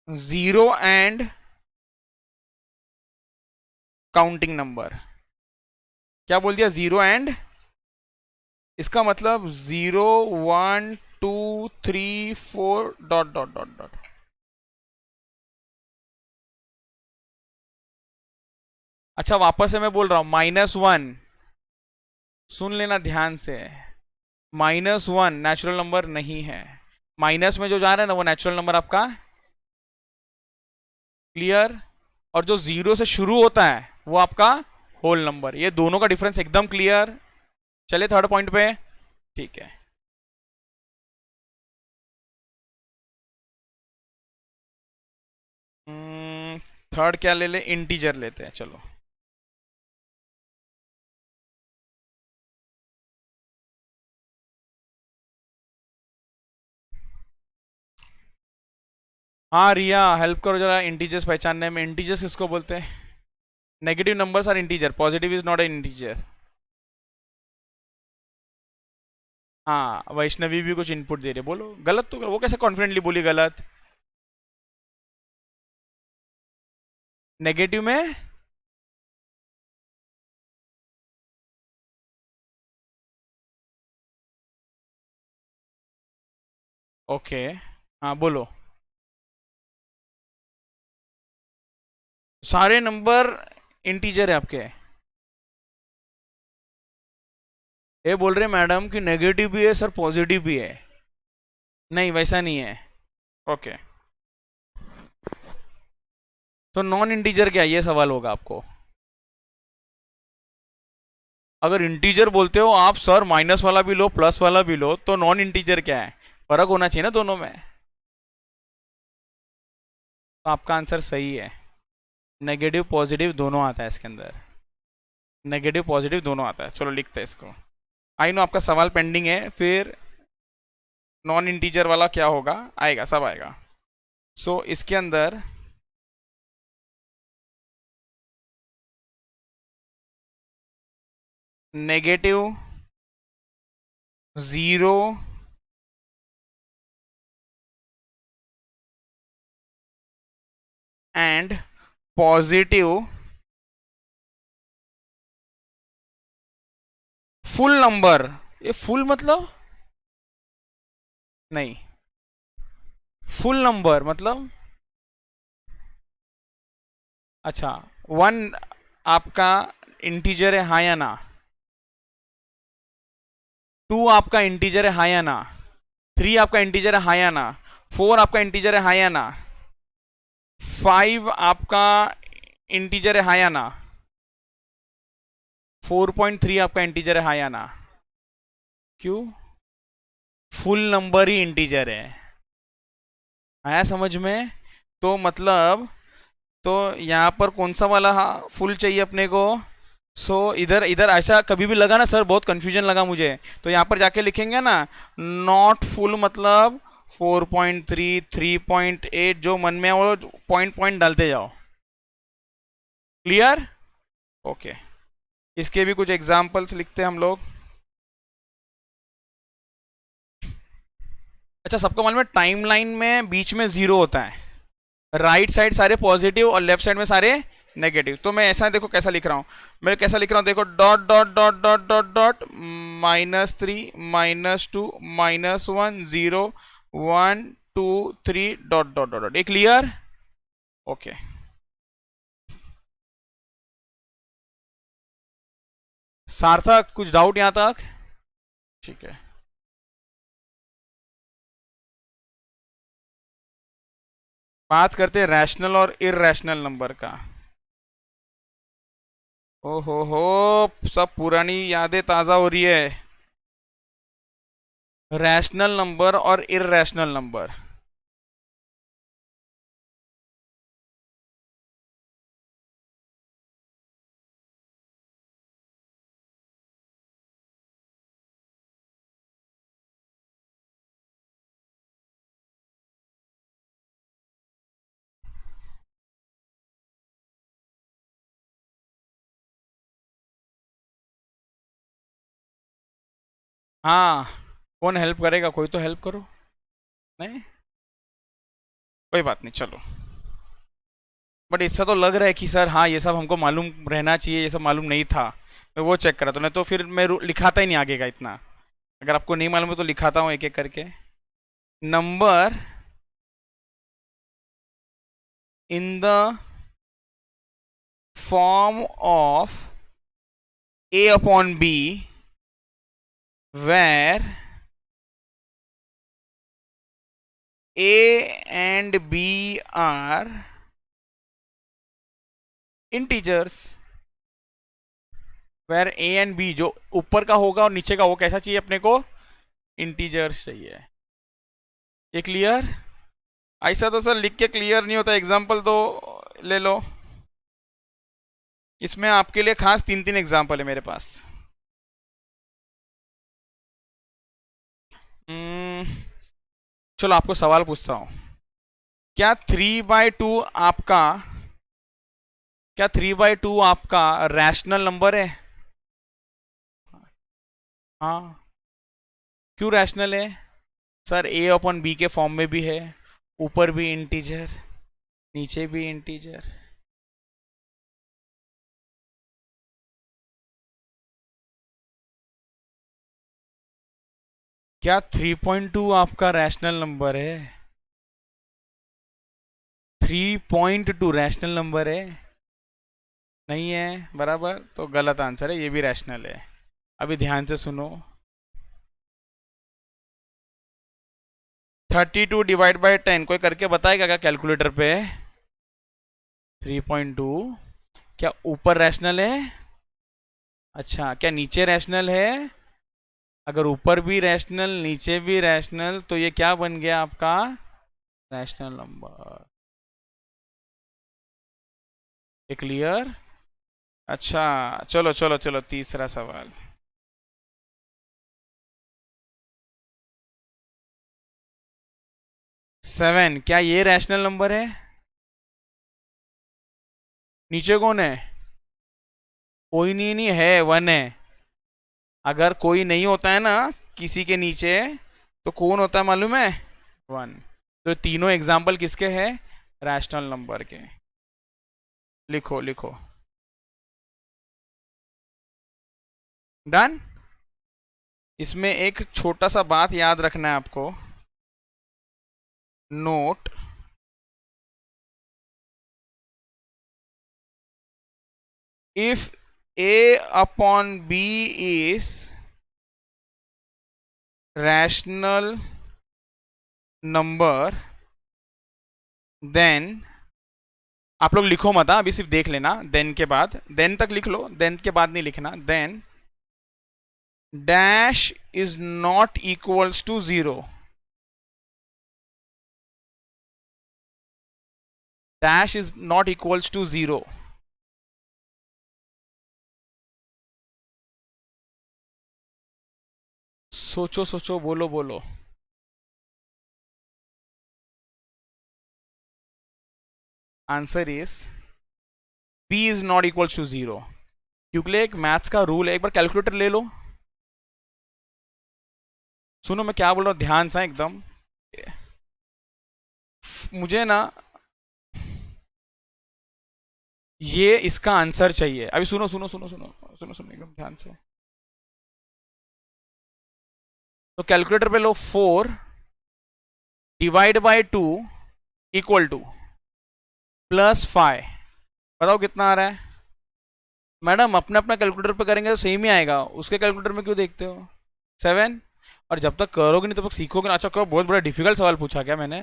S1: Zero and counting number. क्या बोल दिया? जीरो एंड, इसका मतलब 0, 1, 2, 3, 4 डॉट डॉट डॉट डॉट। अच्छा वापस से मैं बोल रहा हूं, -1, सुन लेना ध्यान से, -1 नेचुरल नंबर नहीं है। माइनस में जो जा रहा है ना, वो नेचुरल नंबर आपका, क्लियर? और जो जीरो से शुरू होता है वो आपका होल नंबर। ये दोनों का डिफरेंस एकदम क्लियर। चले थर्ड पॉइंट पे। ठीक है, थर्ड क्या ले ले? इंटीजर लेते हैं, चलो। हाँ रिया, हेल्प करो जरा इंटीजर्स पहचानने में। इंटीजर्स किसको बोलते हैं? Negative numbers are integer, positive is not an integer. हाँ, वैष्णवी भी कुछ इनपुट दे रहे, बोलो गलत तो, वो कैसे कॉन्फिडेंटली बोली गलत? नेगेटिव में ओके, हाँ बोलो। सारे नंबर इंटीजर है आपके? ये बोल रहे मैडम कि नेगेटिव भी है सर, पॉजिटिव भी है। नहीं वैसा नहीं है। ओके, तो नॉन इंटीजर क्या है, ये सवाल होगा आपको। अगर इंटीजर बोलते हो आप सर माइनस वाला भी लो प्लस वाला भी लो, तो नॉन इंटीजर क्या है, फर्क होना चाहिए ना दोनों में। तो आपका आंसर सही है, नेगेटिव पॉजिटिव दोनों आता है इसके अंदर, नेगेटिव पॉजिटिव दोनों आता है। चलो लिखते हैं इसको। आई नो आपका सवाल पेंडिंग है, फिर नॉन इंटीजर वाला क्या होगा, आएगा, सब आएगा। सो इसके अंदर negative, zero, and positive full number. ये फुल मतलब, नहीं, फुल नंबर मतलब, अच्छा, वन आपका इंटीजर है हाँ या ना, टू आपका इंटीजर है हाँ या ना, थ्री आपका इंटीजर है हाँ या ना, फोर आपका इंटीजर है हाँ या ना, फाइव आपका इंटीजर है हाँ या ना, 4.3 आपका इंटीजर है हाँ या ना। क्यों, फुल नंबर ही इंटीजर है। आया समझ में? तो मतलब, तो यहाँ पर कौन सा वाला फुल चाहिए अपने को। इधर इधर ऐसा कभी भी लगा ना सर, बहुत कंफ्यूजन लगा मुझे, तो यहाँ पर जाके लिखेंगे ना, नॉट फुल मतलब 4.3, 3.8, जो मन में है वो पॉइंट पॉइंट डालते जाओ। क्लियर? ओके, इसके भी कुछ एग्जाम्पल्स लिखते हैं हम लोग। अच्छा, सबको मालूम है टाइमलाइन में बीच में जीरो होता है, राइट साइड सारे पॉजिटिव और लेफ्ट साइड में सारे नेगेटिव। तो मैं ऐसा देखो कैसा लिख रहा हूँ, मैं कैसा लिख रहा हूँ देखो, dot dot dot dot dot dot, -3, -2, -1, 0, 1, 2, 3, dot dot dot dot. ये क्लियर? ओके, सार्थक कुछ डाउट यहाँ तक? ठीक है, बात करते हैं रैशनल और इरैशनल नंबर का। हो, सब पुरानी यादें ताज़ा हो रही है। रैशनल नंबर और इरैशनल नंबर, हाँ, कौन हेल्प करेगा, कोई तो हेल्प करो। नहीं, कोई बात नहीं, चलो। बट इससे तो लग रहा है कि सर हाँ ये सब हमको मालूम रहना चाहिए, ये सब मालूम नहीं था। मैं वो चेक करा, तो नहीं तो फिर मैं लिखाता ही नहीं आगे का इतना। अगर आपको नहीं मालूम है तो लिखाता हूँ एक एक करके। Number in the form of a upon b where a and b are integers, where a and b जो ऊपर का होगा और नीचे का वो कैसा चाहिए अपने को, इंटीजर्स चाहिए। ये क्लियर? ऐसा तो सर लिख के क्लियर नहीं होता, एग्जाम्पल तो ले लो। इसमें आपके लिए खास 3-3 एग्जाम्पल है मेरे पास। चलो आपको सवाल पूछता हूँ, क्या 3/2 आपका, क्या 3/2 आपका रैशनल नंबर है? हाँ, क्यों रैशनल है? सर a अपॉन b के फॉर्म में भी है, ऊपर भी इंटीजर, नीचे भी इंटीजर। क्या 3.2 आपका रैशनल नंबर है? 3.2 रैशनल नंबर है? नहीं है, बराबर, तो गलत आंसर है, ये भी रैशनल है। अभी ध्यान से सुनो, 32 डिवाइड बाय 10 कोई करके बताएगा क्या कैलकुलेटर पे? 3.2। क्या ऊपर रैशनल है? अच्छा, क्या नीचे रैशनल है? अगर ऊपर भी रैशनल नीचे भी रैशनल तो ये क्या बन गया आपका? Rational number. ये क्लियर? अच्छा, चलो चलो चलो, तीसरा सवाल। 7, क्या ये रैशनल नंबर है? नीचे कौन है? कोई नहीं, नहीं है, 1 है। अगर कोई नहीं होता है ना किसी के नीचे, तो कौन होता है मालूम है? 1। तो तीनों एग्जाम्पल किसके हैं? रैशनल नंबर के। लिखो लिखो। डन। इसमें एक छोटा सा बात याद रखना है आपको। Note, if a upon b is rational number, then आप लोग लिखो मत, अभी सिर्फ देख लेना। देन के बाद, देन तक लिख लो, देन के बाद नहीं लिखना। Then dash is not equals to 0। Dash is not equals to 0। सोचो सोचो, बोलो बोलो। Answer is b is not equals to 0। क्योंकि एक मैथ्स का रूल है, एक बार कैलकुलेटर ले लो। सुनो मैं क्या बोल रहा हूँ ध्यान से एकदम। मुझे ना ये इसका आंसर चाहिए। अभी सुनो सुनो सुनो सुनो सुनो सुनो एकदम ध्यान से। तो कैलकुलेटर पे लो, 4 डिवाइड बाय 2 इक्वल टू +5। बताओ कितना आ रहा है? मैडम अपने अपना कैलकुलेटर पे करेंगे तो सेम ही आएगा, उसके कैलकुलेटर में क्यों देखते हो? 7। और जब तक करोगे नहीं तब तक सीखोगे ना। अच्छा करो, बहुत बड़ा डिफिकल्ट सवाल पूछा क्या मैंने?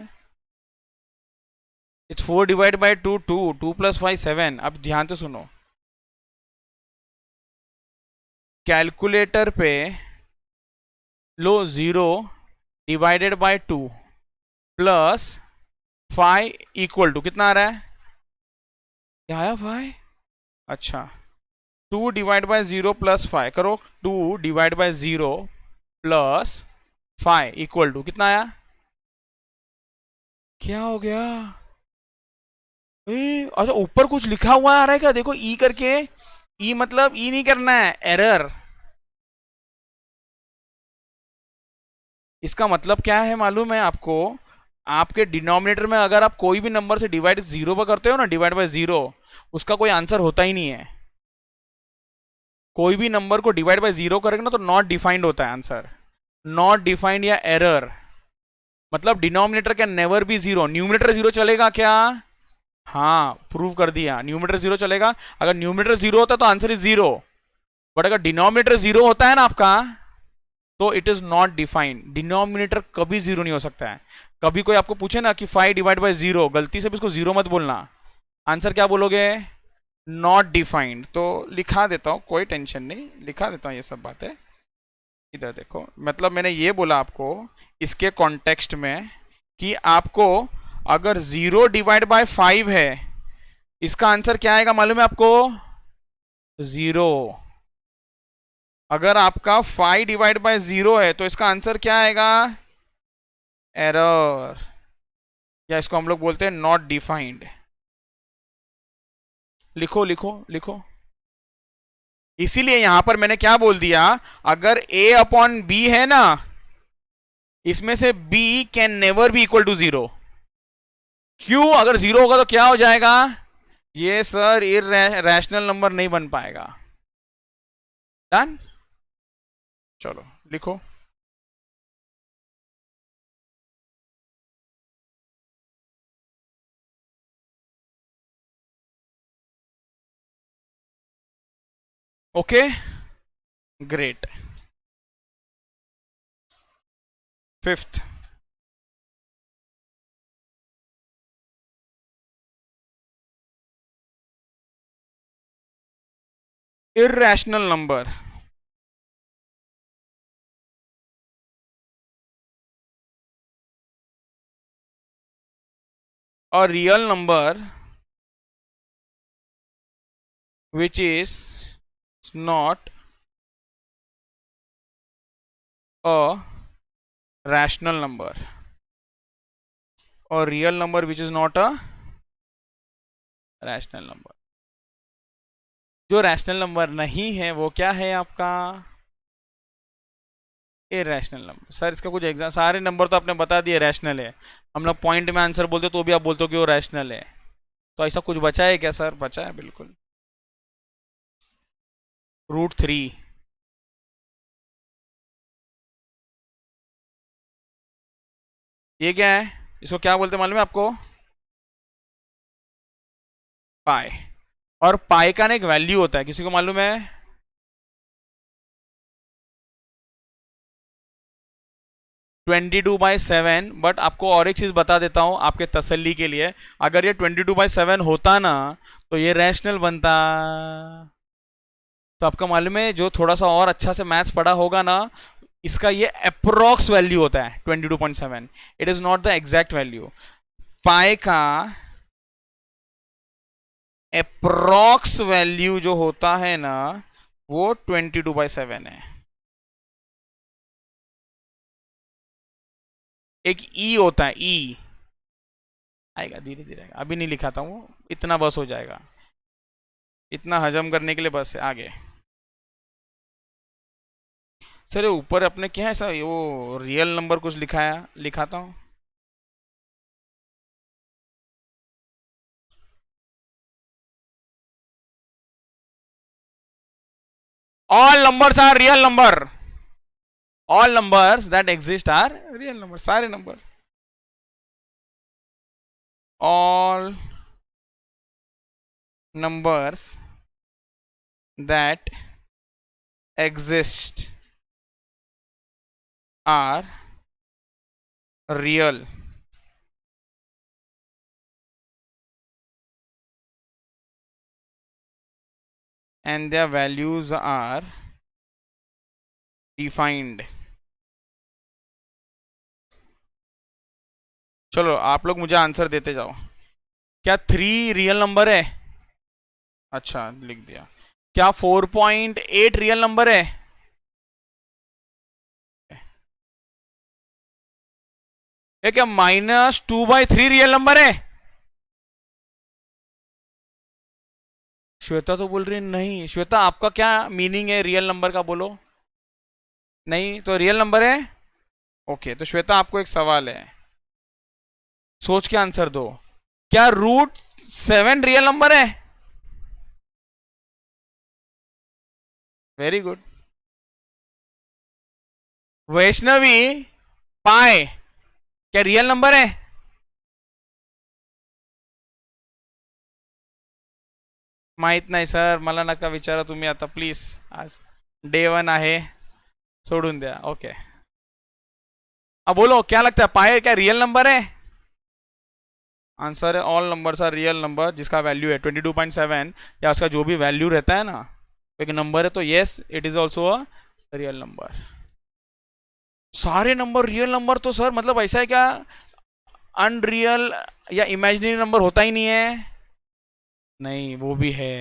S1: It's 4 divide by 2 2 2 + 5 7। अब ध्यान से सुनो। कैलकुलेटर पे लो 0 डिवाइडेड बाय 2 +5 इक्वल टू कितना आ रहा है? क्या आया 5? अच्छा, 2 डिवाइड बाय 0 +5 करो। 2 डिवाइड बाय 0 +5 इक्वल टू कितना आया? क्या हो गया? अच्छा ऊपर कुछ लिखा हुआ आ रहा है क्या? देखो ई करके। ई मतलब ई नहीं करना है, एरर। इसका मतलब क्या है मालूम है आपको? आपके डिनोमिनेटर में अगर आप कोई भी नंबर से डिवाइड 0 पर करते हो ना, डिवाइड बाय 0, उसका कोई आंसर होता ही नहीं है। कोई भी नंबर को डिवाइड बाय 0 करेंगे ना तो नॉट डिफाइंड होता है आंसर। नॉट डिफाइंड या एरर मतलब denominator can never B 0। Numerator 0 चलेगा क्या? हाँ, प्रूव कर दिया, न्यूमिनेटर 0 चलेगा। अगर न्यूमिनेटर 0 होता है तो आंसर इज 0। बट अगर डिनोमिनेटर 0 होता है ना आपका, तो it is not defined. Denominator कभी 0 नहीं हो सकता है। कभी कोई आपको पूछे ना कि 5 डिवाइड बाय 0, गलती से भी इसको 0 मत बोलना। आंसर क्या बोलोगे? Not defined. तो लिखा देता हूं, कोई टेंशन नहीं, लिखा देता हूं ये सब बातें। इधर देखो, मतलब मैंने ये बोला आपको इसके कॉन्टेक्स्ट में कि आपको अगर 0 डिवाइड बाय 5 है, इसका आंसर क्या आएगा मालूम है आपको? 0। अगर आपका 5 डिवाइड बाय 0 है तो इसका आंसर क्या आएगा? एरर, या इसको हम लोग बोलते हैं नॉट डिफाइंड। लिखो लिखो लिखो। इसीलिए यहां पर मैंने क्या बोल दिया, अगर a अपॉन बी है ना, इसमें से b can never be equal to 0। क्यों? अगर 0 होगा तो क्या हो जाएगा? ये सर रैशनल नंबर नहीं बन पाएगा। डन। चलो लिखो। Okay, great. 5th, irrational number or real number which is not a rational number, or real number which is not a rational number. जो रैशनल नंबर नहीं है वो क्या है आपका? Irrational number. सर इसका कुछ एग्जाम, सारे नंबर तो आपने बता दिए रैशनल है, हम लोग पॉइंट में आंसर बोलते तो भी आप बोलते हो कि वो रैशनल है, तो ऐसा कुछ बचा है क्या सर? बचा है बिल्कुल, √3। ये क्या है? इसको क्या बोलते मालूम है आपको? पाई। और पाई का ना एक वैल्यू होता है, किसी को मालूम है? 22/7। बट आपको और एक चीज बता देता हूं आपके तसल्ली के लिए, अगर ये 22/7 होता ना तो ये रैशनल बनता। तो आपका मालूम है, जो थोड़ा सा और अच्छा से मैथ्स पढ़ा होगा ना, इसका ये अप्रोक्स वैल्यू होता है 22.7, it is not the exact value. Pi का अप्रोक्स वैल्यू जो होता है ना वो 22/7 है। एक ई होता है, ई आएगा धीरे धीरे, अभी नहीं लिखाता हूँ, इतना बस हो जाएगा, इतना हजम करने के लिए बस है। आगे सर ऊपर अपने क्या है सर, वो रियल नंबर कुछ लिखाया, लिखाता हूँ। All numbers are real number, all numbers that exist are real number, सारे number, all numbers that exist are real and their values are defined। चलो आप लोग मुझे आंसर देते जाओ। क्या 3 रियल नंबर है? अच्छा लिख दिया। क्या 4.8 रियल नंबर है? क्या -2/3 रियल नंबर है? श्वेता तो बोल रही नहीं। श्वेता आपका क्या मीनिंग है रियल नंबर का, बोलो। नहीं तो रियल नंबर है। ओके तो श्वेता आपको एक सवाल है, सोच के आंसर दो। क्या √7 रियल नंबर है? Very good. वैष्णवी, पाए क्या रियल नंबर है? माहित नाही सर, मला नका विचारा तुम्ही आता प्लीज, आज डे 1 आहे, सोडून द्या। ओके अब बोलो क्या लगता है, पाए क्या रियल नंबर है? आंसर है all numbers are real number, जिसका वैल्यू है 22.7 या उसका जो भी वैल्यू रहता है ना, एक नंबर है, तो yes it is also a real number. सारे नंबर रियल नंबर, तो सर मतलब ऐसा है क्या अनरियल या इमेजिनरी नंबर होता ही नहीं है? नहीं वो भी है,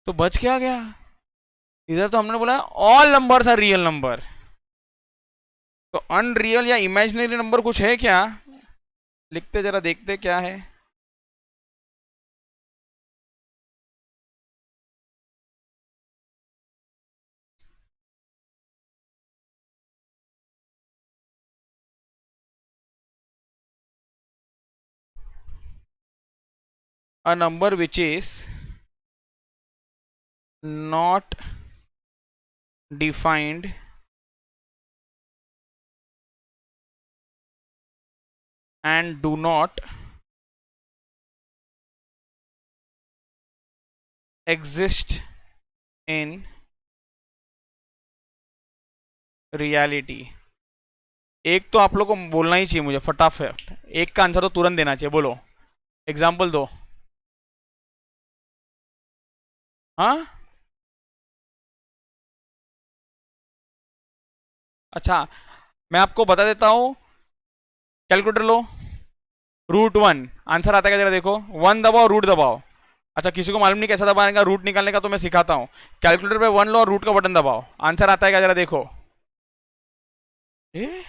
S1: तो बच क्या गया? इधर तो हमने बोला all numbers are real number, तो अनरियल या इमेजिनरी नंबर कुछ है क्या? लिखते जरा देखते क्या है। A number which is not defined and do not exist in reality। एक तो आप लोग को बोलना ही चाहिए मुझे फटाफट, एक का आंसर तो तुरंत देना चाहिए, बोलो एग्जाम्पल दो। हाँ अच्छा, मैं आपको बता देता हूँ, कैलकुलेटर लो, √1 आंसर आता है क्या जरा देखो, 1 दबाओ, रूट दबाओ। अच्छा, किसी को मालूम नहीं कैसा दबाने का रूट निकालने का, तो मैं सिखाता हूँ। कैलकुलेटर पे 1 लो और रूट का बटन दबाओ, आंसर आता है क्या जरा देखो। ए?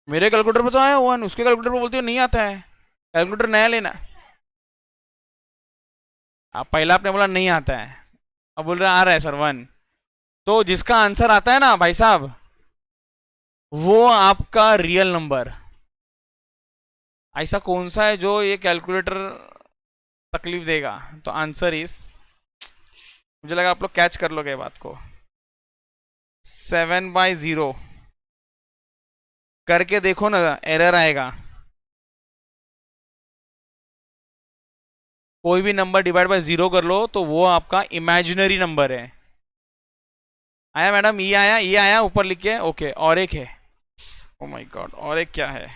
S1: मेरे कैलकुलेटर पे तो आया 1, उसके कैलकुलेटर पे बोलती हो नहीं आता है। कैलकुलेटर नया लेना। आप पहला आपने बोला नहीं आता है, अब बोल रहे आ रहा है सर 1। तो जिसका आंसर आता है ना भाई साहब, वो आपका रियल नंबर। ऐसा कौन सा है जो ये कैलकुलेटर तकलीफ देगा? तो आंसर इज, मुझे लगा आप लोग कैच कर लोगे बात को, 7/0। करके देखो ना, एरर आएगा। कोई भी नंबर डिवाइड बाय 0 कर लो तो वो आपका इमेजिनरी नंबर है। आया मैडम, ये आया ऊपर लिख के, ओके। और एक है, ओ माय गॉड, और एक क्या है?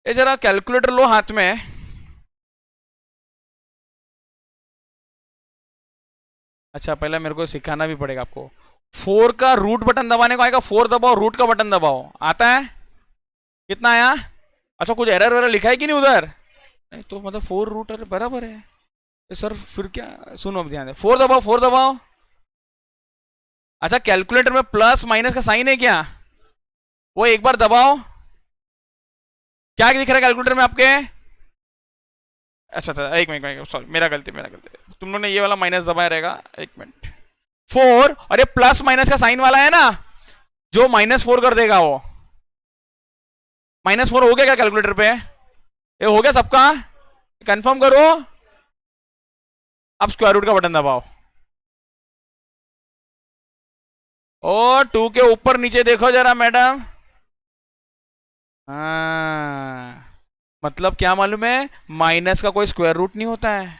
S1: ये जरा कैलकुलेटर लो हाथ में। अच्छा, पहले मेरे को सिखाना भी पड़ेगा आपको। 4 का रूट बटन दबाने को आएगा, 4 दबाओ, रूट का बटन दबाओ, आता है? कितना आया? अच्छा, कुछ एरर वेरर लिखा है कि नहीं उधर? नहीं तो मतलब 4 रूट बराबर है। तो सर फिर क्या, सुनो अब ध्यान दे, 4 दबाओ, 4 दबाओ। अच्छा, कैलकुलेटर में प्लस माइनस का साइन है क्या? वो एक बार दबाओ। क्या दिख रहा है कैलकुलेटर में आपके? अच्छा अच्छा, एक मिनट, सॉरी, मेरा गलती, मेरा गलती। तुम लोगों ने ये वाला माइनस दबाया रहेगा, एक मिनट। 4, और ये प्लस माइनस का साइन वाला है ना, जो -4 कर देगा वो। -4 हो गया क्या कैलकुलेटर पे? ये हो गया सबका? कंफर्म करो। अब स्क्वायर रूट का बटन दबाओ, और 2 के ऊपर नीचे देखो जरा मैडम। हाँ, मतलब क्या मालूम है, माइनस का कोई स्क्वायर रूट नहीं होता है।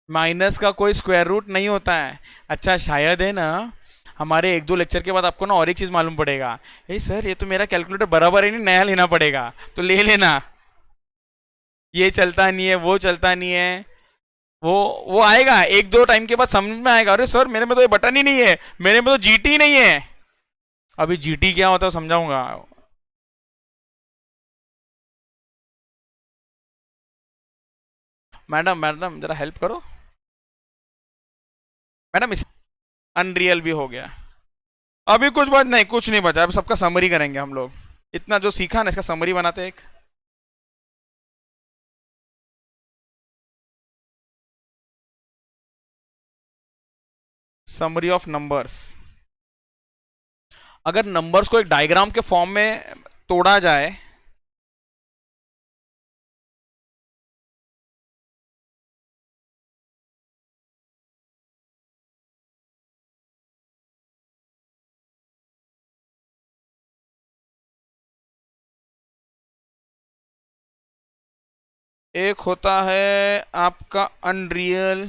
S1: माइनस का कोई स्क्वायर रूट नहीं होता है। अच्छा, शायद है ना, हमारे 1-2 लेक्चर के बाद आपको ना और एक चीज मालूम पड़ेगा। ए सर, ये तो मेरा कैलकुलेटर बराबर है नहीं, नया लेना पड़ेगा। तो ले लेना, ये चलता नहीं है, वो चलता नहीं है। वो वो आएगा 1-2 टाइम के बाद समझ में आएगा, अरे सर मेरे में तो ये बटन ही नहीं है, मेरे में तो जीटी नहीं है। अभी जीटी क्या होता है समझाऊंगा। मैडम मैडम जरा हेल्प करो। मैडम इस अनरियल भी हो गया। अभी कुछ बात नहीं, कुछ नहीं बचा, अब सबका समरी करेंगे हम लोग। इतना जो सीखा ना, इसका समरी बनाते हैं एक। Summary of numbers. अगर नंबर्स को एक डायग्राम के फॉर्म में तोड़ा जाए, एक होता है आपका अनरियल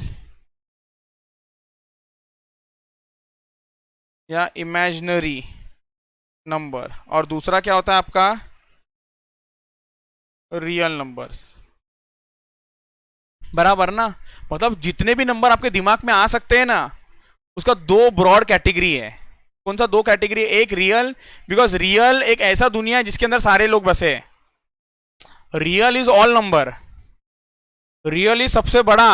S1: या इमेजिनरी नंबर, और दूसरा क्या होता है आपका, रियल नंबर्स। बराबर ना? मतलब जितने भी नंबर आपके दिमाग में आ सकते हैं ना, उसका 2 ब्रॉड कैटेगरी है। कौन सा 2 कैटेगरी? एक रियल, बिकॉज रियल एक ऐसा दुनिया है जिसके अंदर सारे लोग बसे। Real is all number. Real is सबसे बड़ा।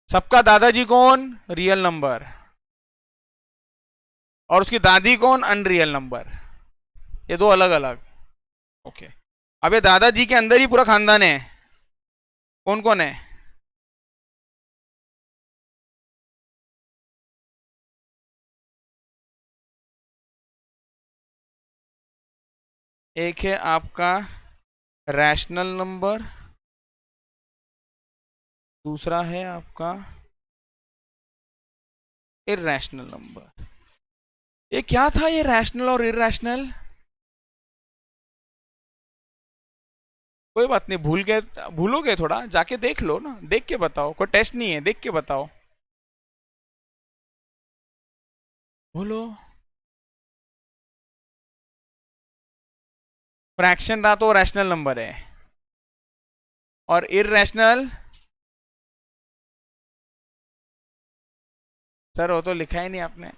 S1: सबका दादाजी कौन? Real number. और उसकी दादी कौन? Unreal number. ये 2 अलग अलग। ओके। अब ये दादाजी के अंदर ही पूरा खानदान है। कौन कौन है? एक है आपका रैशनल नंबर, दूसरा है आपका इरेशनल नंबर। ये क्या था ये रैशनल और इरेशनल? कोई बात नहीं, भूल गए, भूलोगे थोड़ा, जाके देख लो ना, देख के बताओ, कोई टेस्ट नहीं है, देख के बताओ। बोलो। फ्रैक्शन रहा तो रैशनल नंबर है, और इरेशनल सर वो तो लिखा ही नहीं आपने।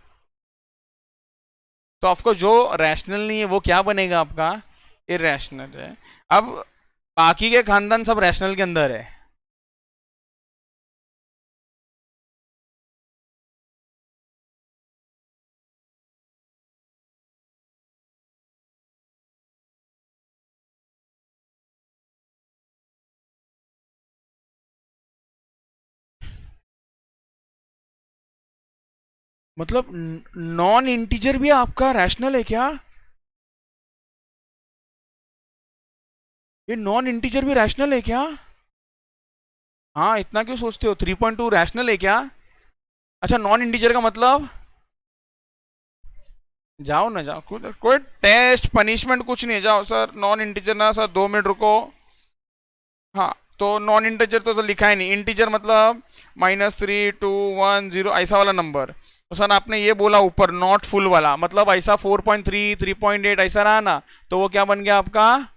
S1: तो ऑफकोर्स जो रैशनल नहीं है वो क्या बनेगा आपका, इरेशनल है। अब बाकी के खानदान सब रैशनल के अंदर है। मतलब नॉन इंटीजर भी आपका रैशनल है क्या? ये नॉन इंटीजर भी रैशनल है क्या? हाँ, इतना क्यों सोचते हो? 3.2 रैशनल है क्या? अच्छा, नॉन इंटीजर का मतलब? जाओ ना, जाओ, कोई टेस्ट पनिशमेंट कुछ नहीं है, जाओ सर। नॉन इंटीजर ना सर, 2 मिनट रुको। हाँ, तो नॉन इंटीजर तो सर लिखा है नहीं। इंटीजर मतलब -3 2 1 0 ऐसा वाला नंबर। तो सर आपने ये बोला ऊपर नॉट फुल वाला, मतलब ऐसा 4.3 3.8 ऐसा रहा ना, तो वो क्या बन गया आपका,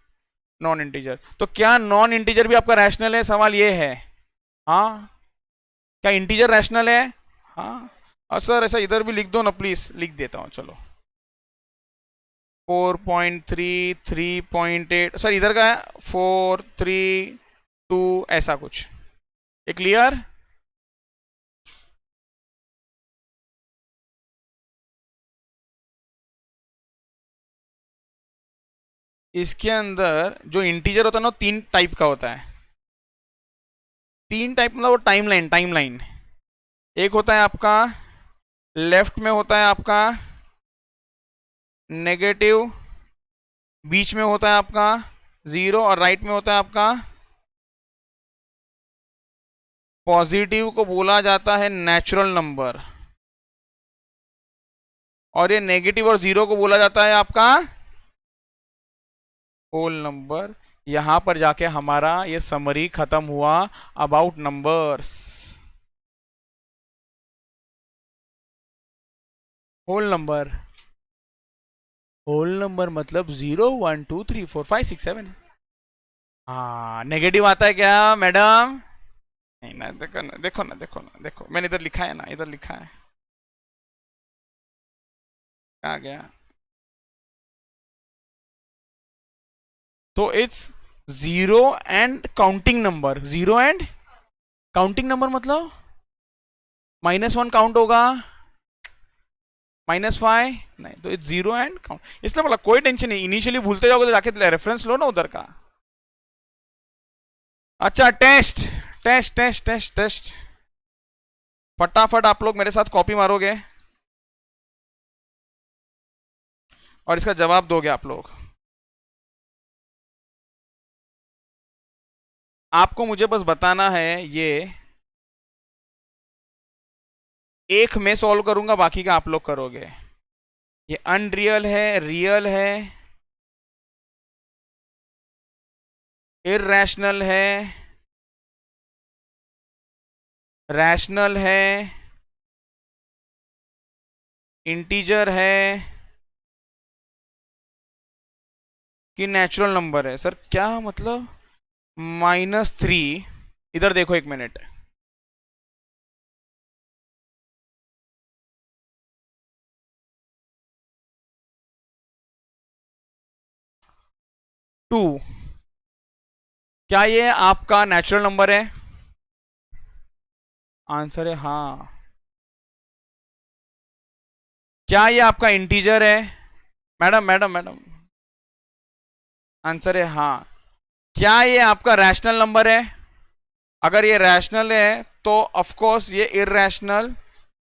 S1: नॉन इंटीजर। तो क्या नॉन इंटीजर भी आपका रैशनल है? सवाल ये है। हाँ, क्या इंटीजर रैशनल है? हाँ। सर ऐसा इधर भी लिख दो ना प्लीज, लिख देता हूँ चलो। 4.3 3.8 सर इधर का है 4 3 2 ऐसा कुछ। ये क्लियर? इसके अंदर जो इंटीजर होता है ना, 3 टाइप का होता है। 3 टाइप मतलब वो टाइमलाइन, टाइमलाइन। एक होता है आपका लेफ्ट में होता है आपका नेगेटिव, बीच में होता है आपका 0 और राइट में होता है आपका पॉजिटिव। को बोला जाता है नेचुरल नंबर, और ये नेगेटिव और 0 को बोला जाता है आपका होल नंबर। यहां पर जाके हमारा ये समरी खत्म हुआ about numbers. Whole number, whole number मतलब 0 1 2 3 4 5 6 7। हाँ, नेगेटिव आता है क्या मैडम? नहीं ना, देखो ना, देखो ना, देखो ना, देखो मैंने इधर लिखा है ना, इधर लिखा है। कहाँ गया? तो it's 0 and counting number. 0 and counting number मतलब -1 काउंट होगा, -5 नहीं, तो इट्स 0 एंड काउंट। इसलिए मतलब कोई टेंशन नहीं, इनिशियली भूलते जाओगे तो जाके रेफरेंस लो ना उधर का। अच्छा, test test test test test. फटाफट आप लोग मेरे साथ कॉपी मारोगे और इसका जवाब दोगे आप लोग। आपको मुझे बस बताना है, ये एक मैं सॉल्व करूंगा, बाकी का आप लोग करोगे। ये अनरियल है, रियल है, इररेशनल है, रैशनल है, इंटीजर है, कि नेचुरल नंबर है? सर क्या मतलब? -3, इधर देखो 1 मिनट। 2, क्या ये आपका नेचुरल नंबर है? आंसर है हाँ। क्या ये आपका इंटीजर है? मैडम मैडम मैडम, आंसर है हाँ। क्या ये आपका रैशनल नंबर है? अगर ये रैशनल है तो ऑफ कोर्स ये इररेशनल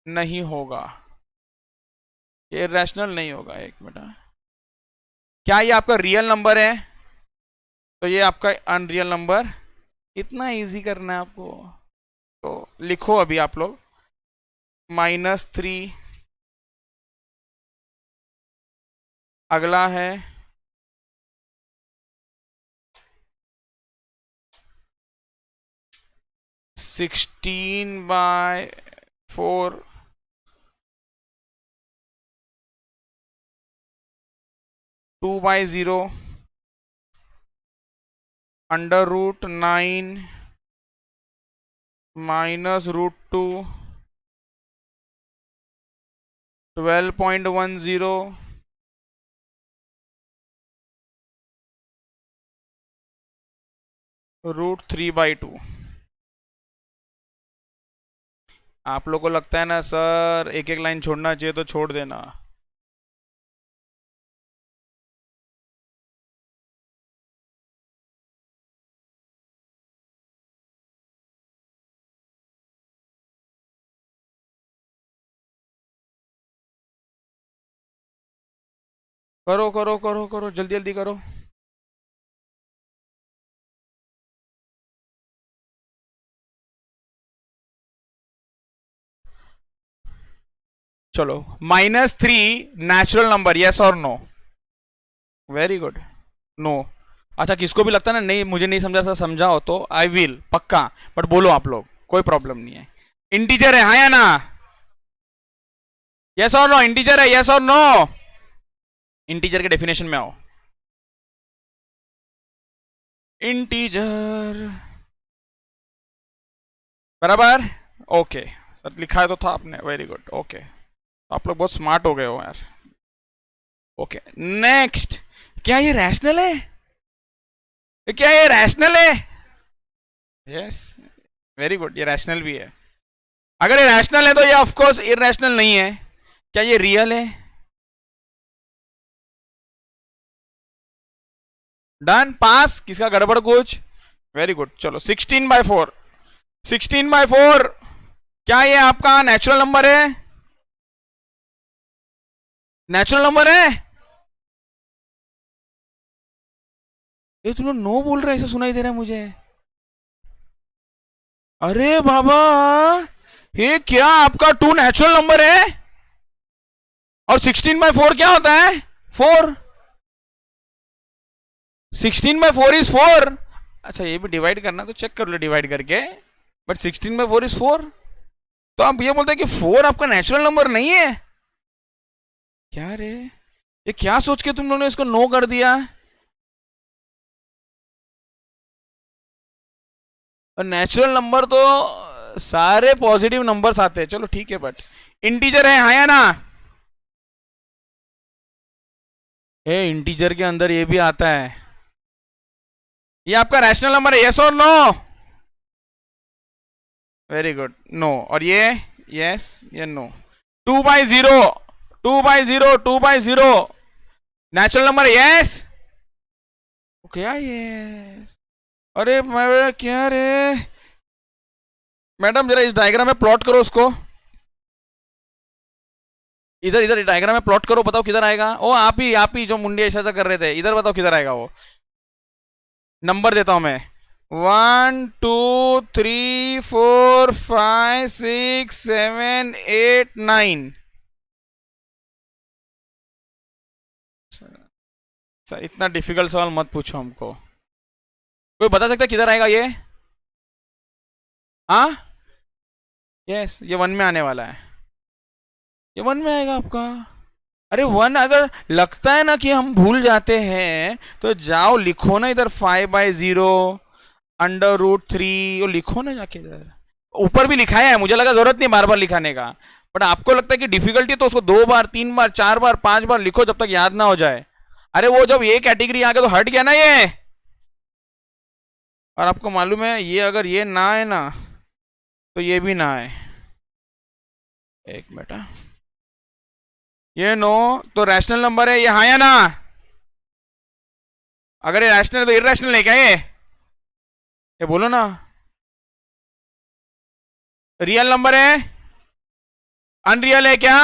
S1: नहीं होगा, ये इररेशनल नहीं होगा। एक मिनट, क्या ये आपका रियल नंबर है? तो ये आपका अनरियल नंबर। इतना इजी करना है आपको? तो लिखो अभी आप लोग -3। अगला है 16/4, 2/0, √9 -√2 12.10 √3/2। आप लोग को लगता है ना सर एक एक लाइन छोड़ना चाहिए तो छोड़ देना। करो करो करो करो, जल्दी जल्दी करो। चलो, -3 नेचुरल नंबर, यस और नो? Very good, no. अच्छा, किसको भी लगता है ना नहीं मुझे नहीं समझा, सर समझाओ, तो आई विल पक्का, बट बोलो आप लोग, कोई प्रॉब्लम नहीं है। इंटीजर है हाँ या ना? यस और नो? इंटीजर है, यस और नो? इंटीजर के डेफिनेशन में आओ। इंटीजर बराबर, ओके सर, लिखा है तो था आपने, वेरी गुड, ओके। आप लोग बहुत स्मार्ट हो गए हो यार। ओके नेक्स्ट, क्या ये रैशनल है? क्या ये रैशनल है? यस, वेरी गुड, ये रैशनल भी है। अगर ये रैशनल है तो ये ऑफ कोर्स इरैशनल नहीं है। क्या ये रियल है? डन, पास। किसका गड़बड़ कुछ? वेरी गुड, चलो 16/4। 16/4 क्या ये आपका नेचुरल नंबर है? नेचुरल नंबर है? ये तुम लोग नो बोल रहे हैं, ऐसा सुनाई दे रहा है मुझे। अरे बाबा, ये क्या आपका 2 नेचुरल नंबर है? और 16/4 क्या होता है? 4। 16/4 इज 4। अच्छा, ये भी डिवाइड करना तो चेक कर लो डिवाइड करके, बट 16/4 इज 4। तो आप ये बोलते हैं कि 4 आपका नेचुरल नंबर नहीं है? क्या रे, ये क्या सोच के तुम लोगों ने इसको नो कर दिया? और नेचुरल नंबर तो सारे पॉजिटिव नंबर्स आते हैं, चलो ठीक है, बट इंटीजर है हाँ या ना? ए, इंटीजर के अंदर ये भी आता है। ये आपका रैशनल नंबर है, यस और नो? Very good, no. और ये यस, ये नो। 2/0, 2/0, 2/0 natural number, yes? क्या ये? अरे मैं क्या रे, मैडम जरा इस डायग्राम में प्लॉट करो उसको। इधर इधर डायग्राम में प्लॉट करो, बताओ किधर आएगा। ओ आप ही जो मुंडी ऐसा कर रहे थे, इधर बताओ किधर आएगा वो। नंबर देता हूं मैं, 1 2 3 4 5 6 7 8 9। सर इतना डिफिकल्ट सवाल मत पूछो हमको। कोई बता सकता है किधर आएगा ये? हाँ, यस, ये 1 में आने वाला है। ये 1 में आएगा आपका। अरे 1 अगर लगता है ना कि हम भूल जाते हैं तो जाओ लिखो ना इधर 5/0 √3, वो लिखो ना जाके इधर। ऊपर भी लिखाया है, मुझे लगा जरूरत नहीं बार बार लिखाने का, बट आपको लगता है कि डिफिकल्टी तो उसको 2 बार 3 बार 4 बार 5 बार लिखो जब तक याद ना हो जाए। अरे वो जब ये कैटेगरी आ गया तो हट गया ना ये। और आपको मालूम है ये अगर ये ना है ना तो ये भी ना है। एक बेटा, ये नो तो रैशनल नंबर है ये हाँ या ना? अगर ये रैशनल है तो इरैशनल है क्या ये बोलो ना। रियल नंबर है, अनरियल है क्या?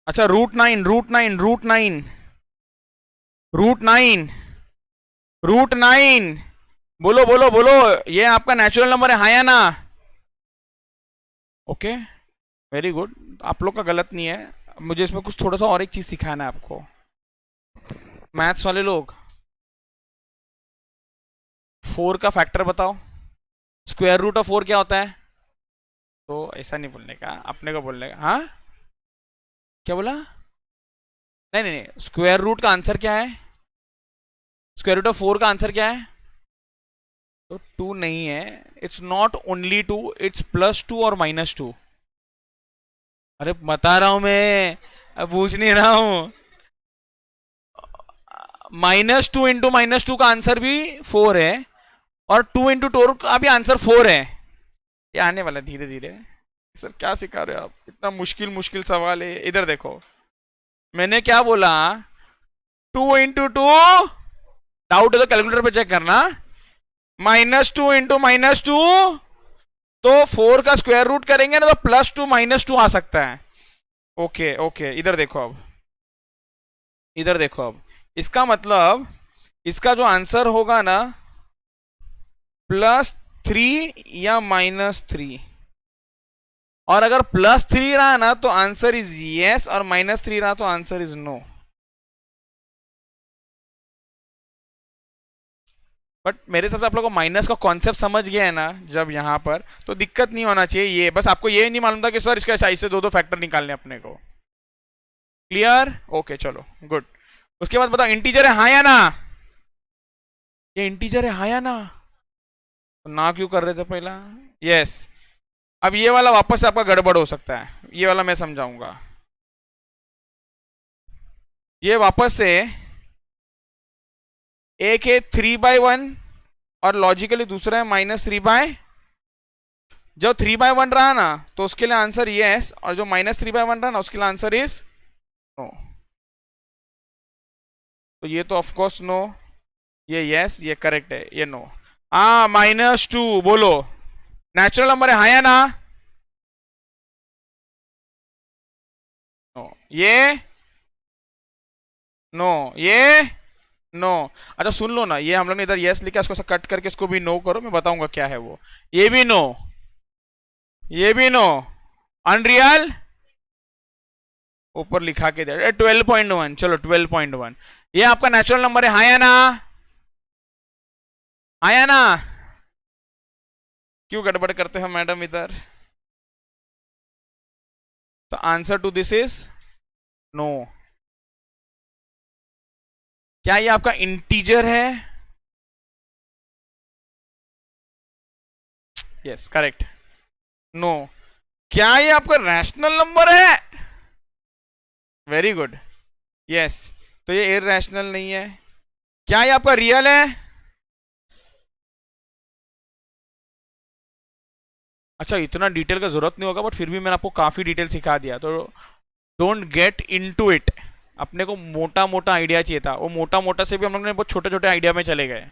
S1: अच्छा, √9, √9, √9, √9, √9, बोलो बोलो बोलो, ये आपका नेचुरल नंबर है हाँ या ना? ओके, वेरी गुड, आप लोग का गलत नहीं है। मुझे इसमें कुछ थोड़ा सा और एक चीज सिखाना है आपको। मैथ्स वाले लोग 4 का फैक्टर बताओ। √4 क्या होता है? तो ऐसा नहीं बोलने का, अपने को बोलने का। हाँ, क्या बोला? नहीं नहीं नहीं, स्क्वायर रूट का आंसर क्या है? √4 का आंसर क्या है? तो 2 नहीं है, इट्स नॉट ओनली 2, इट्स +2 और -2। अरे बता रहा हूं मैं, अब पूछ नहीं रहा हूं। -2 इंटू -2 का आंसर भी 4 है, और 2 इंटू 2 का भी आंसर 4 है। ये आने वाला धीरे धीरे। सर क्या सिखा रहे हो आप, इतना मुश्किल मुश्किल सवाल है। इधर देखो, मैंने क्या बोला, 2 इंटू 2, डाउट है तो कैलकुलेटर पे चेक करना, -2 इंटू -2, तो 4 का स्क्वायर रूट करेंगे ना तो +2 -2 आ सकता है। ओके ओके, इधर देखो अब, इधर देखो अब, इसका मतलब इसका जो आंसर होगा ना, +3 या -3, और अगर +3 रहा ना तो आंसर इज यस, और -3 रहा तो आंसर इज नो। बट मेरे हिसाब से आप लोगों को माइनस का कॉन्सेप्ट समझ गया है ना जब यहां पर, तो दिक्कत नहीं होना चाहिए। ये बस आपको ये नहीं मालूम था कि सर इसका साइज से दो फैक्टर निकालने अपने को। क्लियर? ओके चलो गुड। उसके बाद बताओ, इंटीजर है हाँ या ना? ये इंटीजर है हाँ या ना? तो ना क्यों कर रहे थे पहला? यस। अब ये वाला वापस से आपका गड़बड़ हो सकता है, ये वाला मैं समझाऊंगा। ये वापस से एक है 3/1 और लॉजिकली दूसरा है -3/। जब 3/1 रहा ना तो उसके लिए आंसर यस, और जो -3/1 रहा ना उसके लिए आंसर इज नो। तो ये तो ऑफकोर्स नो, ये यस, ये करेक्ट है, ये नो। -2 बोलो, नेचुरल नंबर है हाँ या ना? नो, ये नो, ये नो। अच्छा सुन लो ना, ये हम लोग ने इधर यस लिखा, इसको कट करके इसको भी नो करो, मैं बताऊंगा क्या है वो। ये भी नो, ये भी नो, अनरियल ऊपर लिखा के दे 12.1। चलो 12.1, ये आपका नेचुरल नंबर है हाँ या ना? हाँ या ना? क्यों गड़बड़ करते हो मैडम इधर? तो answer to this is no. क्या ये आपका इंटीजर है? Yes correct, no. क्या ये आपका रैशनल नंबर है? Very good, yes. तो ये इरैशनल नहीं है। क्या ये आपका रियल है? अच्छा इतना डिटेल का जरूरत नहीं होगा, बट फिर भी मैंने आपको काफी डिटेल सिखा दिया, तो डोंट गेट इनटू इट। अपने को मोटा मोटा आइडिया चाहिए था, वो मोटा मोटा से भी हम लोग ने बहुत छोटे छोटे आइडिया में चले गए।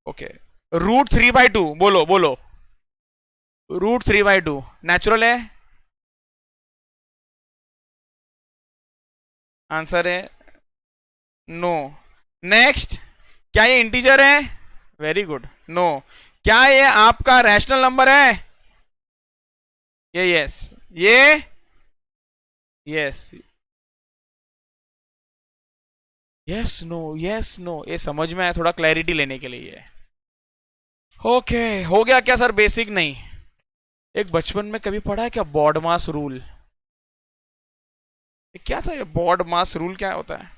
S1: ओके, √3/2 बोलो बोलो, √3/2 नेचुरल है? आंसर है नो। नेक्स्ट, क्या ये इंटीजर है? Very good, no. क्या ये आपका रैशनल नंबर है? ये यस, ये yes, yes no, yes no. ये समझ में आया, थोड़ा क्लैरिटी लेने के लिए। ओके हो गया क्या सर? बेसिक नहीं, एक बचपन में कभी पढ़ा है क्या बॉडमास रूल? क्या था ये बॉडमास रूल, क्या होता है?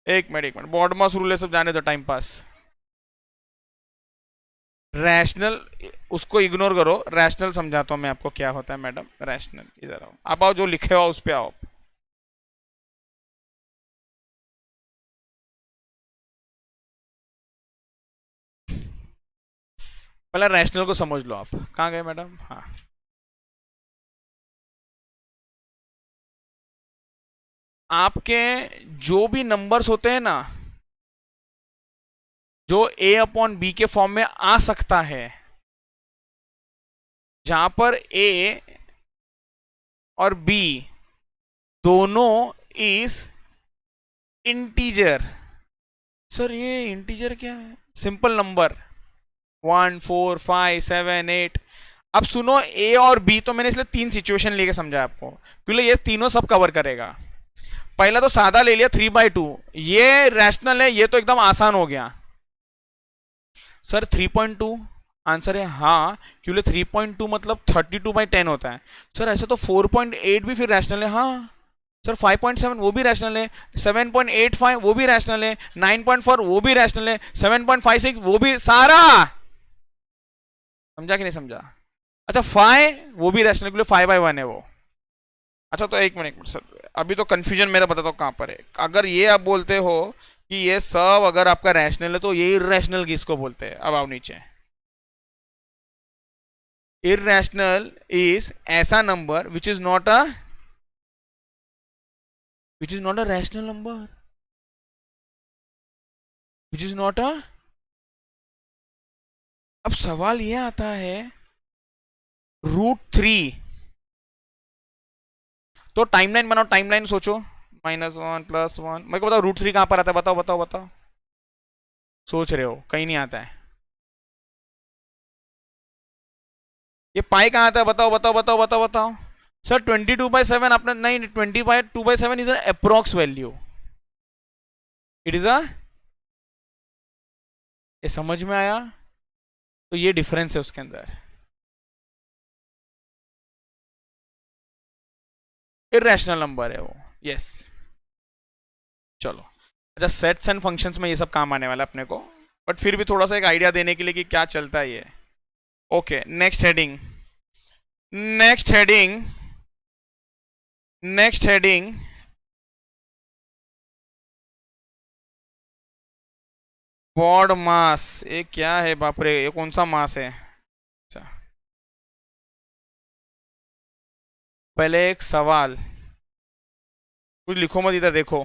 S1: एक मिनट एक मिनट, बॉडमास रूल है सब जाने दो, टाइम पास। रैशनल उसको इग्नोर करो, रैशनल समझाता हूं मैं आपको क्या होता है मैडम। रैशनल इधर आओ, आप आओ, जो लिखे हो उस पे आओ। पहले रैशनल को समझ लो आप। कहाँ गए मैडम? हाँ, आपके जो भी नंबर्स होते हैं ना, जो A/B के फॉर्म में आ सकता है, जहां पर A और B दोनों इज इंटीजर। सर ये इंटीजर क्या है? Simple number 1 4 5 7 8। अब सुनो, A और B तो मैंने इसलिए 3 सिचुएशन लेके समझा आपको, क्योंकि ये तीनों सब कवर करेगा। पहला तो सादा ले लिया 3/2, ये रैशनल है, ये तो एकदम आसान हो गया। सर 3.2 आंसर है हाँ, क्योंकि 3.2 मतलब 32/10 होता है। सर ऐसे तो 4.8 भी फिर रैशनल है। हाँ सर 5.7 वो भी रैशनल है, 7.85 वो भी रैशनल है, 9.4 वो भी रैशनल है, 7.56 वो भी। सारा समझा कि नहीं समझा? अच्छा फाइव वो भी रैशनल के लिए 5/1 है वो। अच्छा तो एक मिनट सर, अभी तो कंफ्यूजन मेरा बताता हूँ कहाँ पर है। अगर ये आप बोलते हो कि ये सब अगर आपका रैशनल है तो ये इर्रेशनल किसको बोलते हैं? अब आओ नीचे। इर्रेशनल इज ऐसा number which is not a rational number, which is not a. अब सवाल ये आता है √3, तो टाइमलाइन बनाओ, टाइमलाइन सोचो। -1 +1, मेरे को बताओ √3 कहां पर आता है? बताओ बताओ बताओ। सोच रहे हो कहीं नहीं आता है। ये पाई कहां आता है? बताओ बताओ बताओ बताओ बताओ। सर 22/7 आपने नहीं, 22/7 is an approx value, it is a. ये समझ में आया? तो ये डिफरेंस है उसके अंदर, इरेशनल नंबर है वो। यस चलो। अच्छा सेट्स एंड फंक्शंस में ये सब काम आने वाला है अपने को, बट फिर भी थोड़ा सा एक आइडिया देने के लिए कि क्या चलता है ये। Okay next heading, next heading, next heading. BODMAS, ये क्या है बाप रे, ये कौन सा मास है? अच्छा पहले एक सवाल, कुछ लिखो मत इधर देखो।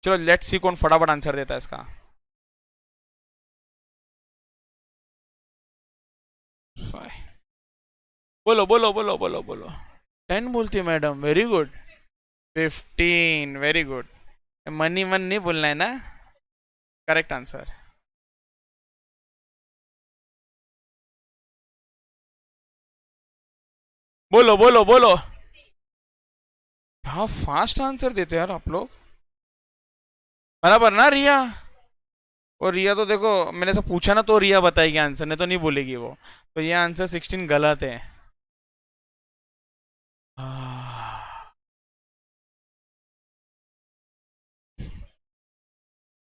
S1: चलो लेट्स सी कौन फटाफट आंसर देता है इसका। बोलो बोलो बोलो बोलो बोलो। 10 बोलती है madam, very good. 15, very good. Money मन नहीं बोलना है ना। Correct answer. बोलो बोलो बोलो। हाँ फास्ट आंसर देते यार आप लोग। बराबर ना रिया? और रिया तो देखो मैंने से पूछा ना तो रिया बताएगी आंसर, नहीं तो नहीं बोलेगी वो। तो ये आंसर 16 गलत है।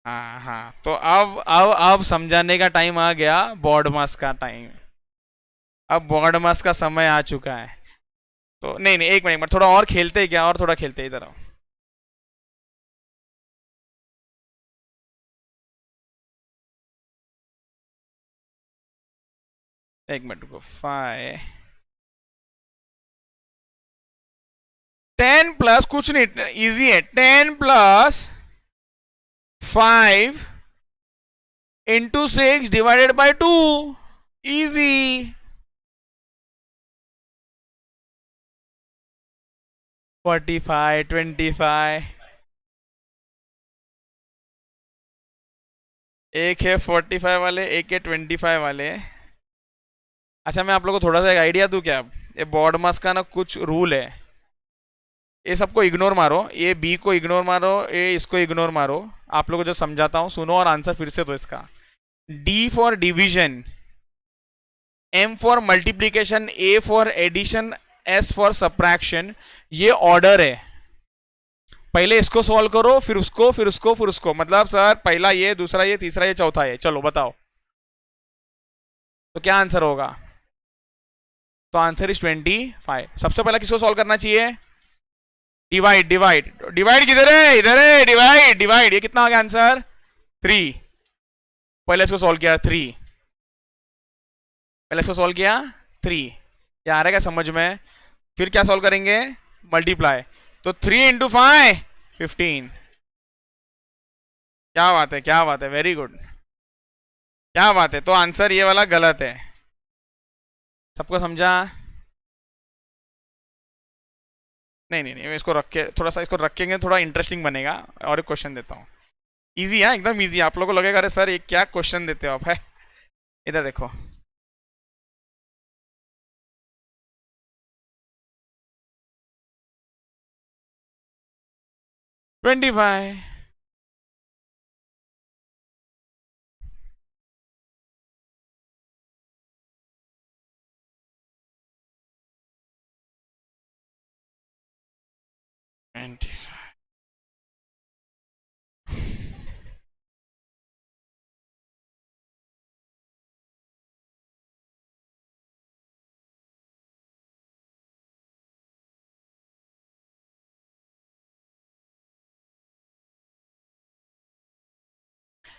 S1: हाँ हाँ, तो अब समझाने का टाइम आ गया, बॉड मास का टाइम। अब बॉड मास का समय आ चुका है। तो नहीं नहीं, एक मिनट थोड़ा और खेलते हैं क्या? और थोड़ा खेलते हैं, इधर आओ। एक मिनट को 5, 10 प्लस कुछ नहीं, इजी है। 10 + 5 इंटू 6 ÷ 2, इजी। 45, 25। एक है 45 वाले, एक है 25 वाले। अच्छा मैं आप लोगों को थोड़ा सा एक आइडिया दूं क्या? ये बॉड मास का ना कुछ रूल है, ये सबको इग्नोर मारो, ये बी को इग्नोर मारो, ये इसको इग्नोर मारो। आप लोगों को जो समझाता हूं सुनो और आंसर फिर से दो इसका। D for division, M for multiplication, A for addition, S for subtraction. ये ऑर्डर है, पहले इसको सॉल्व करो फिर उसको फिर उसको फिर उसको, मतलब सर पहला ये, दूसरा ये, तीसरा ये, चौथा ये। चलो बताओ तो क्या आंसर होगा? तो आंसर इज 25। सबसे पहला किसको सॉल्व करना चाहिए? डिवाइड डिवाइड डिवाइड, किधर है? इधर है, डिवाइड डिवाइड। ये कितना आ गया आंसर? 3। पहले इसको सॉल्व किया 3, पहले इसको सॉल्व किया 3। ये आ रहा है क्या समझ में? फिर क्या सॉल्व करेंगे? मल्टीप्लाई। तो 3 × 5 15। क्या बात है, क्या बात है, वेरी गुड। क्या बात है, तो आंसर ये वाला गलत है। सबको समझा? नहीं नहीं नहीं, इसको रख के थोड़ा सा, इसको रखेंगे थोड़ा इंटरेस्टिंग बनेगा। और एक क्वेश्चन देता हूँ, इजी है एकदम इजी। आप लोगों को लगेगा अरे सर ये क्या क्वेश्चन देते हो आप, है। इधर देखो। 25।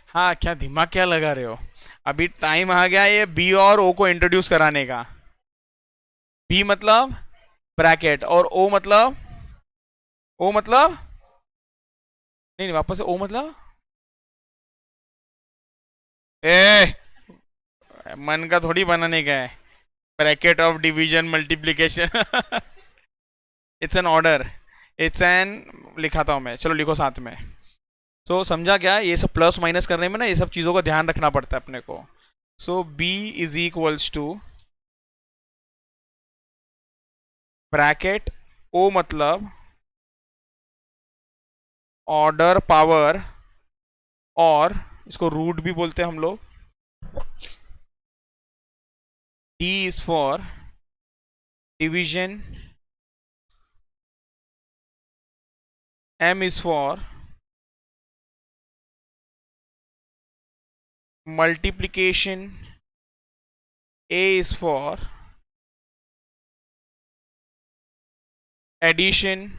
S1: हाँ, क्या दिमाग क्या लगा रहे हो? अभी टाइम आ गया ये बी और ओ को इंट्रोड्यूस कराने का। बी मतलब ब्रैकेट, और ओ मतलब, ओ मतलब, नहीं नहीं, वापस से, ओ मतलब, ए, मन का थोड़ी बनाने का है। Bracket of division multiplication. It's an order, it's an, लिखाता हूँ मैं, चलो लिखो साथ में। तो समझा क्या, ये सब प्लस माइनस करने में ना ये सब चीज़ों का ध्यान रखना पड़ता है अपने को। So B is equals to bracket, O मतलब ऑर्डर पावर, और इसको रूट भी बोलते हैं हम लोग। D is for division, M is for multiplication, A is for addition,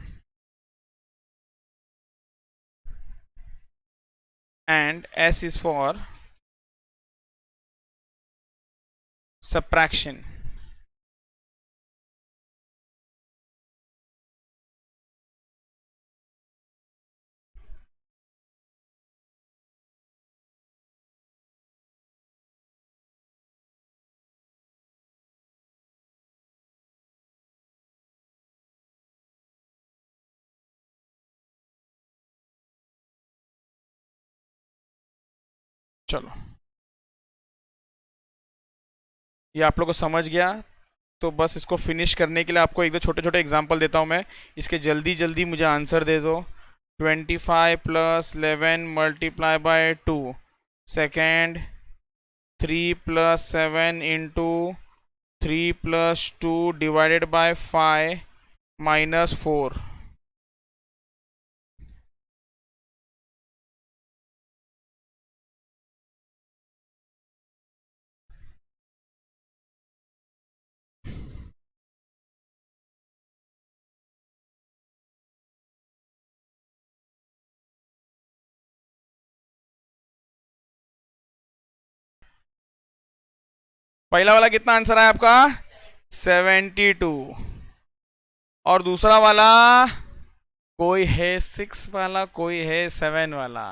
S1: and S is for subtraction. चलो, ये आप लोग को समझ गया। तो बस इसको फिनिश करने के लिए आपको एक दो छोटे छोटे एग्जांपल देता हूँ मैं। इसके जल्दी जल्दी मुझे आंसर दे दो। 25 + 11 multiply by 2, second 3 + 7 into 3 + 2 divided by 5 - 4। पहला वाला कितना आंसर है आपका? 72। और दूसरा वाला, कोई है 6 वाला, कोई है 7 वाला।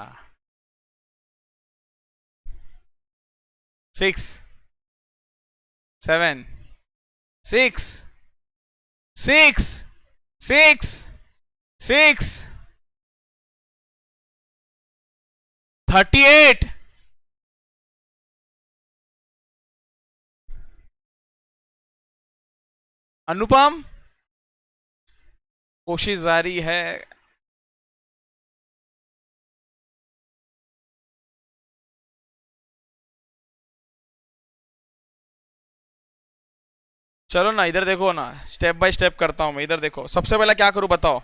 S1: 6, 7, 6, 6, 6, 6, 38। अनुपम, कोशिश जारी है। चलो ना, इधर देखो ना, स्टेप बाय स्टेप करता हूं मैं। इधर देखो, सबसे पहले क्या करूं बताओ?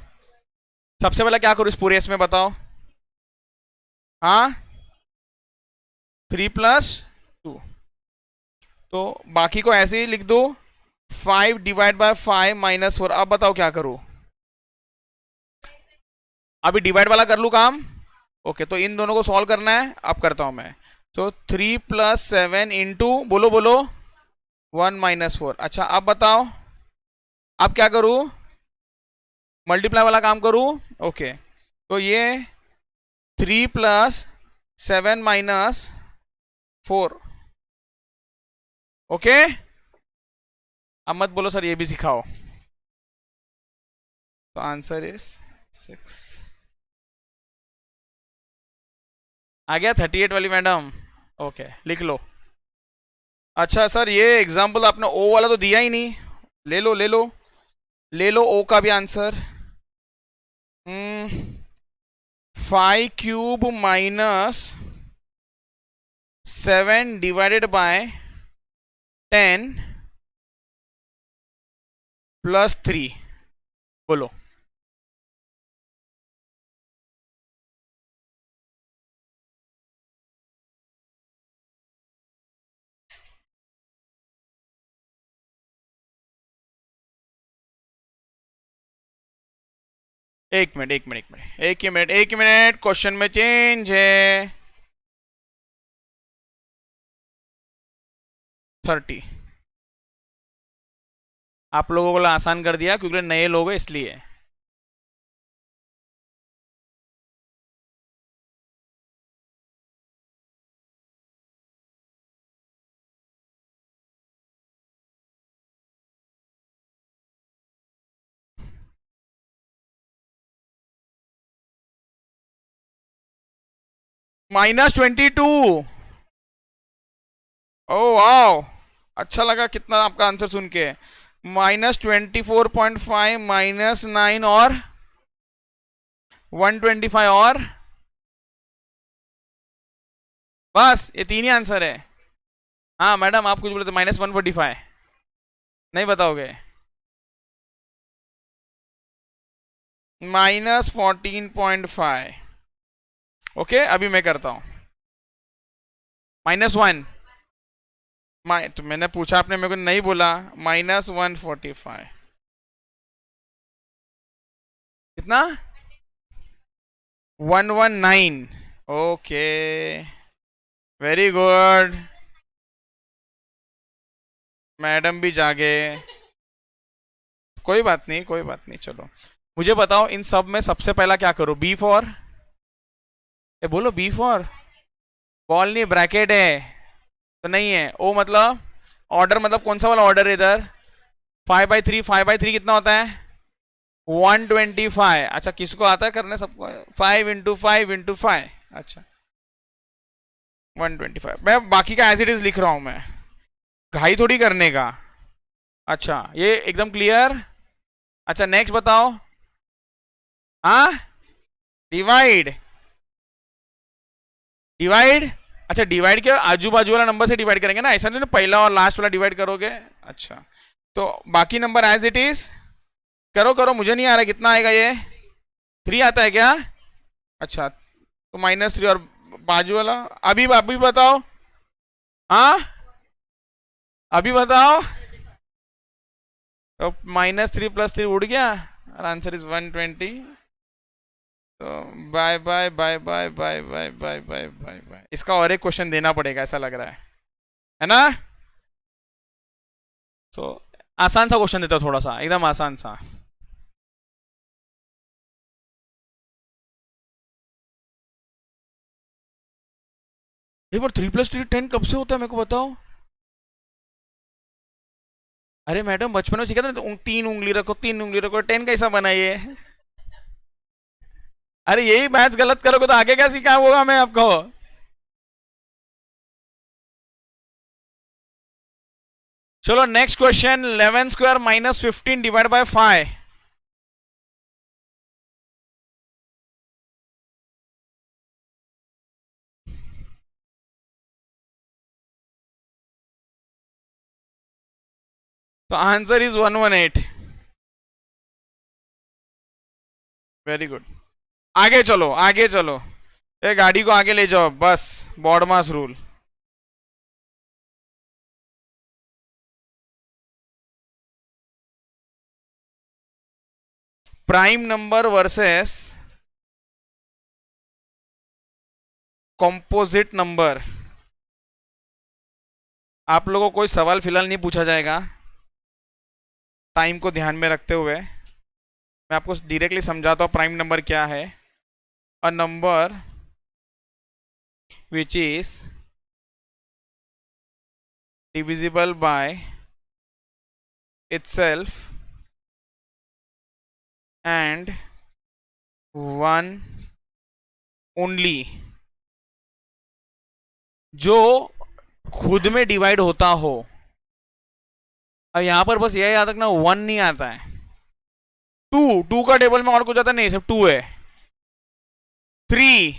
S1: सबसे पहले क्या करूं इस पूरे इसमें बताओ? हाँ, 3 + 2। तो बाकी को ऐसे ही लिख दो, 5 ÷ 5 - 4। अब बताओ क्या करूं? अभी डिवाइड वाला कर लूं काम। ओके, तो इन दोनों को सॉल्व करना है, अब करता हूं मैं। तो 3 + 7 इंटू, बोलो बोलो, 1 - 4। अच्छा, अब बताओ, अब क्या करूं? मल्टीप्लाई वाला काम करूं। ओके, तो ये 3 + 7 - 4। ओके, अब मत बोलो सर ये भी सिखाओ। तो आंसर इज 6। आ गया 38 वाली मैडम? ओके, लिख लो। अच्छा सर, ये एग्जाम्पल आपने ओ वाला तो दिया ही नहीं। ले लो ले लो, ले लो ओ का भी आंसर। 5³ - 7 divided by 10 + 3। बोलो। एक मिनट, एक मिनट, एक मिनट, एक मिनट, एक मिनट, क्वेश्चन में चेंज है। 30। आप लोगों को आसान कर दिया क्योंकि नए लोग हैं इसलिए। -22। ओ वाओ, अच्छा लगा कितना आपका आंसर सुन के। -24.5 -9 और 125 और बस ये तीन ही आंसर है। हाँ मैडम आप कुछ बोले थे -145, नहीं बताओगे? -14.5। ओके अभी मैं करता हूँ। -1। तो मैंने पूछा, आपने मेरे को नहीं बोला। -145 कितना? 119। ओके वेरी गुड, मैडम भी जागे। कोई बात नहीं कोई बात नहीं, चलो मुझे बताओ इन सब में सबसे पहला क्या करो? बी फॉर, ये बोलो बी फॉर बॉल नहीं, ब्रैकेट है तो नहीं है। ओ मतलब ऑर्डर, मतलब कौन सा वाला ऑर्डर है इधर? 5/3, 5/3 कितना होता है? 125। अच्छा किसको आता है करने? सबको। 5 × 5 × 5। अच्छा 125। मैं बाकी का एज इट इज लिख रहा हूं मैं, घाई थोड़ी करने का। अच्छा ये एकदम क्लियर। अच्छा नेक्स्ट बताओ। हाँ डिवाइड, डिवाइड। अच्छा डिवाइड के आजू बाजू वाला नंबर से डिवाइड करेंगे ना, ऐसा नहीं ना पहला और लास्ट वाला डिवाइड करोगे। अच्छा तो बाकी नंबर एज इट इज करो करो, मुझे नहीं आ रहा कितना आएगा ये। 3 आता है क्या? अच्छा तो -3 और बाजू वाला। अभी अभी बताओ। हाँ अभी बताओ। तो -3 + 3 उड़ गया और आंसर इज 120। तो bye bye bye bye bye bye bye bye bye bye. इसका और एक क्वेश्चन देना पड़ेगा ऐसा लग रहा है ना? तो आसान सा क्वेश्चन देता हूँ, थोड़ा सा एकदम आसान सा। एक बार 3 + 3 10 कब से होता है मेरे को बताओ? अरे मैडम बचपन में सीखा था ना, तो 3 उंगली रखो, 3 उंगली रखो, 10 कैसा बना ये? अरे यही मैथ्स गलत करोगे तो आगे क्या सीखा होगा मैं आपको? चलो नेक्स्ट क्वेश्चन। 11² - 15 divide by 5। तो आंसर इज 118। Very good. आगे चलो आगे चलो, ये गाड़ी को आगे ले जाओ बस। BODMAS rule. Prime number versus composite number. आप लोगों को कोई सवाल फिलहाल नहीं पूछा जाएगा, टाइम को ध्यान में रखते हुए मैं आपको डायरेक्टली समझाता हूँ प्राइम नंबर क्या है। A number which is divisible by itself and one only, जो खुद में डिवाइड होता हो। अब यहां पर बस यह याद रखना 1 नहीं आता है। 2 का टेबल में और कुछ आता नहीं, सिर्फ 2 है। 3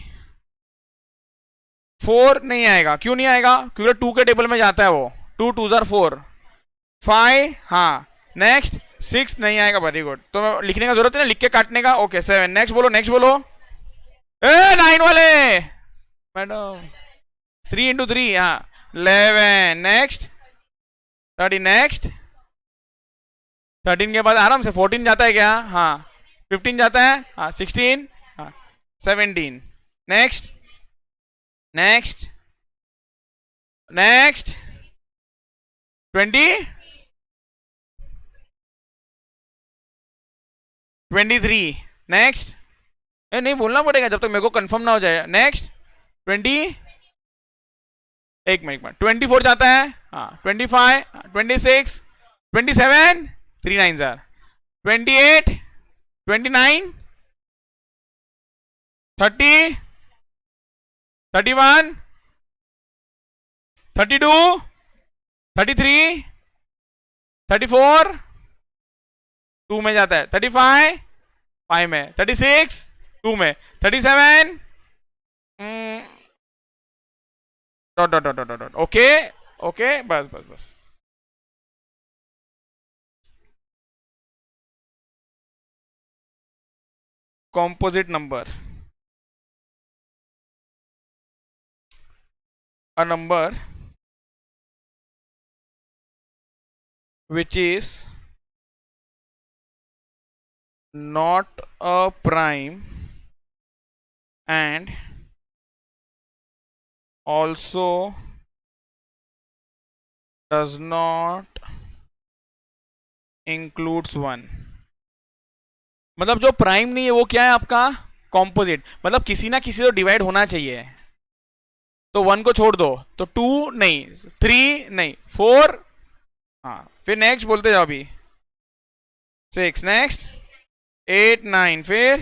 S1: 4 नहीं आएगा। क्यों नहीं आएगा? क्योंकि 2 के टेबल में जाता है वो। 2 2 जार 4। 5 हाँ। नेक्स्ट 6 नहीं आएगा। Very good. तो लिखने का जरूरत है ना, लिख के काटने का। ओके 7। नेक्स्ट बोलो नेक्स्ट बोलो। ए 9 वाले मैडम। 3 × 3 हाँ 11। नेक्स्ट 30। नेक्स्ट 13 के बाद आराम से 14 जाता है क्या? हाँ 15 जाता है। हाँ 16। हाँ 17। Next next next 20, 23, next. नहीं बोलना पड़ेगा जब तक मेरे को कंफर्म ना हो जाए। नेक्स्ट 20, एक मिनट 24 जाता है, हाँ 25, 26, 27, 3 9 सर, 28, 29, 30, 31, 32, 33, 34, 2 में जाता है, 35, 5 में, 36, 2 में, 37, dot dot dot dot dot. Okay okay, बस बस बस। composite number, a number which is not a prime and also does not includes 1। मतलब जो प्राइम नहीं है वो क्या है आपका? कॉम्पोजिट। मतलब किसी ना किसी तो डिवाइड होना चाहिए, तो 1 को छोड़ दो तो 2 नहीं, 3 नहीं, 4, हाँ फिर नेक्स्ट बोलते जाओ अभी, 6, नेक्स्ट 8 9, फिर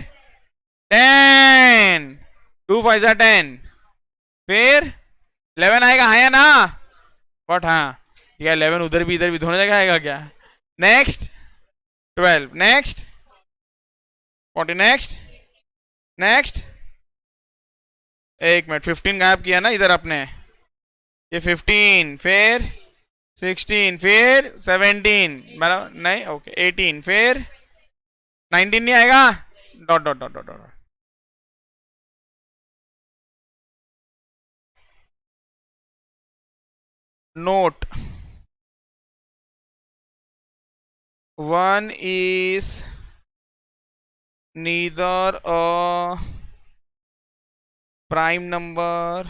S1: 10, 2 5 10, फिर 11 आएगा, हाँ या ना? बट हाँ, या 11 उधर भी दोनों जगह आएगा क्या? Next 12, next 40, next next. एक मिनट, 15 गायब किया ना इधर अपने, ये 15, फिर 16, फिर 17, बराबर नहीं, ओके 18, फिर 19 नहीं आएगा, dot dot dot dot dot. Note 1 is neither a prime number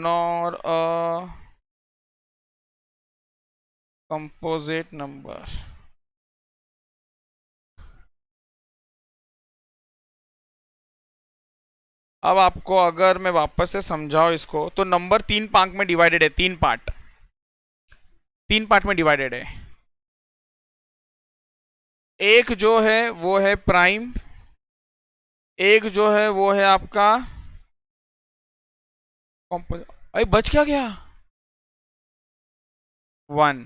S1: nor a composite number। अब आपको अगर मैं वापस से समझाऊं इसको, तो नंबर 3 पार्ट में डिवाइडेड है, 3 पार्ट में डिवाइडेड है। एक जो है वो है प्राइम, एक जो है वो है आपका कॉम्पोजिट। अरे बच क्या गया? 1,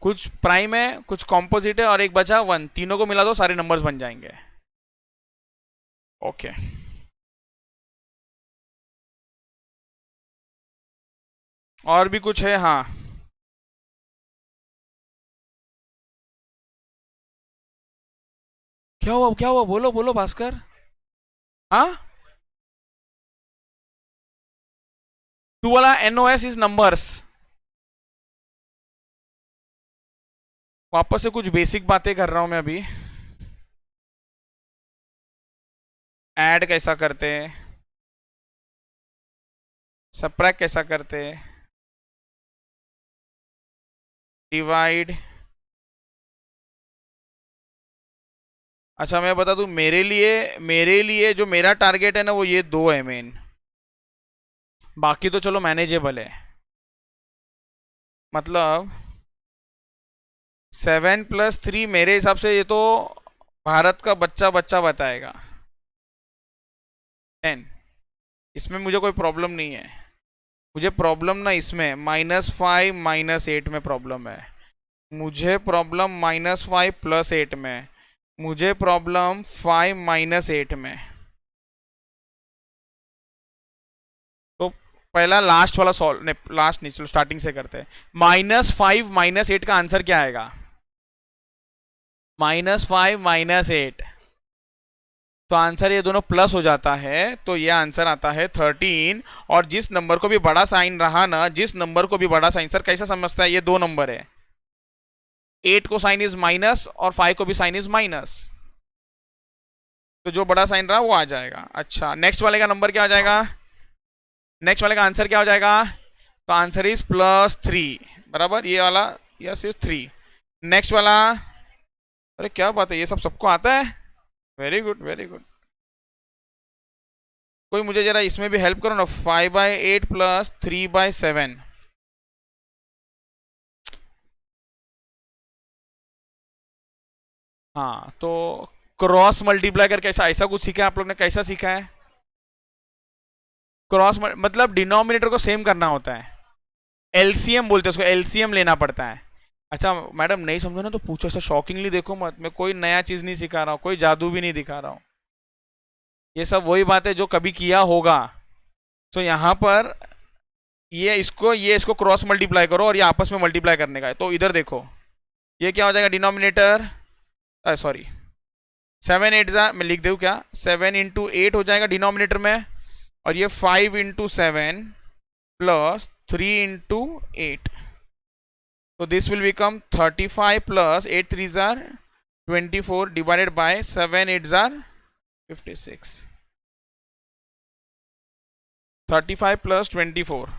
S1: कुछ प्राइम है कुछ कॉम्पोजिट है और एक बचा 1, तीनों को मिला दो सारे नंबर्स बन जाएंगे। ओके और भी कुछ है? हाँ क्या हुआ क्या हुआ, बोलो बोलो भास्कर। हाँ 2 वाला NOS इज नंबर्स। वापस से कुछ बेसिक बातें कर रहा हूं मैं अभी। ऐड कैसा करते हैं, सबट्रैक्ट कैसा करते हैं, डिवाइड। अच्छा मैं बता दूं, मेरे लिए जो मेरा टारगेट है ना वो ये 2 है मेन, बाकी तो चलो मैनेजेबल है। मतलब 7 + 3 मेरे हिसाब से ये तो भारत का बच्चा बताएगा। 10, इसमें मुझे कोई प्रॉब्लम नहीं है। मुझे प्रॉब्लम ना इसमें -5 -8 में प्रॉब्लम है, मुझे प्रॉब्लम -5 + 8 में, मुझे प्रॉब्लम 5 - 8 में। तो पहला लास्ट वाला सॉल्व, नहीं लास्ट नहीं, चलो स्टार्टिंग से करते हैं। -5 - 8 का आंसर क्या आएगा? -5 - 8, तो आंसर ये दोनों प्लस हो जाता है, तो ये आंसर आता है 13। और जिस नंबर को भी बड़ा साइन रहा ना, जिस नंबर को भी बड़ा साइन, सर कैसा समझता है, ये 2 नंबर है, 8 को साइन इज माइनस और 5 को भी साइन इज माइनस, तो जो बड़ा साइन रहा वो आ जाएगा। अच्छा नेक्स्ट वाले का नंबर क्या आ जाएगा? नेक्स्ट वाले का आंसर क्या हो जाएगा? तो आंसर इज +3। बराबर, ये वाला या सिर्फ 3। नेक्स्ट वाला, अरे क्या बात है, ये सब सबको आता है, वेरी गुड वेरी गुड। कोई मुझे जरा इसमें भी हेल्प करो ना, 5/8 प्लस 3/7। हाँ तो क्रॉस मल्टीप्लाई करके ऐसा ऐसा कुछ सीखा है आप लोग ने, कैसा सीखा है? क्रॉस मतलब डिनोमिनेटर को सेम करना होता है, एलसीएम बोलते हैं उसको, एलसीएम लेना पड़ता है। अच्छा मैडम नहीं समझो ना तो पूछो, ऐसा शॉकिंगली देखो मत, मैं कोई नया चीज नहीं सिखा रहा हूँ, कोई जादू भी नहीं दिखा रहा हूँ, ये सब वही बात है जो कभी किया होगा। तो यहाँ पर ये इसको क्रॉस मल्टीप्लाई करो और ये आपस में मल्टीप्लाई करने का है, तो इधर देखो ये क्या हो जाएगा डिनोमिनेटर, सॉरी 7 8 मैं लिख दूँ क्या, 7 × 8 हो जाएगा डिनोमिनेटर में, और ये 5 × 7 प्लस 3 × 8, तो this will become 35 plus 8 3 are 24 divided by 7 8 are 56। 35 plus 24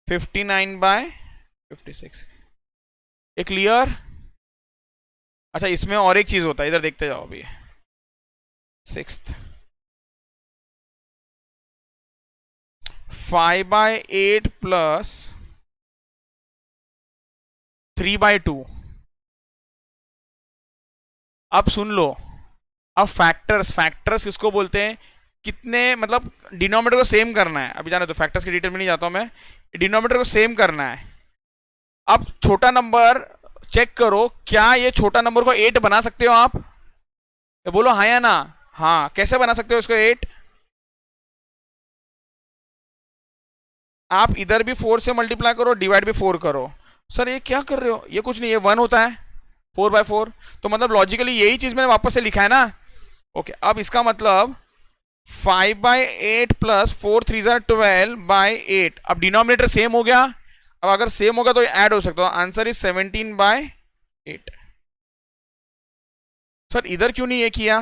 S1: 59/56। ये क्लियर? अच्छा इसमें और एक चीज होता है, इधर देखते जाओ अभी, 6th 5/8 प्लस 3/2। अब सुन लो, अब फैक्टर्स, फैक्टर्स किसको बोलते हैं, कितने मतलब डिनोमिनेटर को सेम करना है, अभी जाने तो फैक्टर्स की डिटेल में नहीं जाता हूं मैं, डिनोमिनेटर को सेम करना है। अब छोटा नंबर चेक करो, क्या ये छोटा नंबर को 8 बना सकते हो आप? ये बोलो हाँ या ना। हाँ, कैसे बना सकते हो इसको 8? आप इधर भी 4 से मल्टीप्लाई करो, डिवाइड भी 4 करो। सर ये क्या कर रहे हो, ये कुछ नहीं, ये 1 होता है 4/4, तो मतलब लॉजिकली यही चीज मैंने वापस से लिखा है ना। ओके, अब इसका मतलब 5/8 प्लस 4 3 are 12/8, अब डिनोमिनेटर सेम हो गया, अब अगर सेम होगा तो ऐड हो सकता है, आंसर इज 17/8। सर इधर क्यों नहीं ये किया?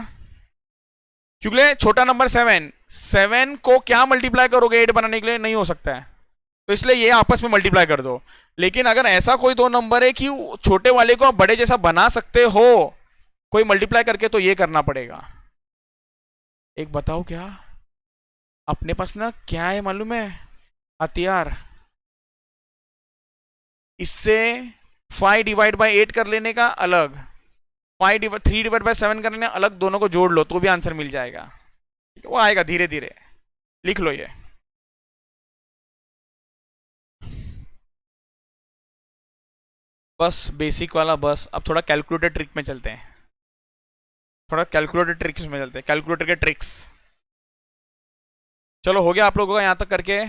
S1: क्योंकि छोटा नंबर 7 को क्या मल्टीप्लाई करोगे 8 बनाने के लिए, नहीं हो सकता है, तो इसलिए ये आपस में मल्टीप्लाई कर दो। लेकिन अगर ऐसा कोई दो नंबर है कि छोटे वाले को आप बड़े जैसा बना सकते हो कोई मल्टीप्लाई करके, तो ये करना पड़ेगा। एक बताओ क्या, अपने पास ना क्या है मालूम है, हथियार, इससे 5/8 कर लेने का अलग, 3/7 करने अलग, दोनों को जोड़ लो तो भी आंसर मिल जाएगा, वो आएगा धीरे धीरे, लिख लो ये। बस बेसिक वाला, बस अब थोड़ा कैलकुलेटर ट्रिक में चलते हैं, थोड़ा कैलकुलेटर ट्रिक्स में चलते हैं, कैलकुलेटर के ट्रिक्स। चलो हो गया आप लोगों का यहां तक करके?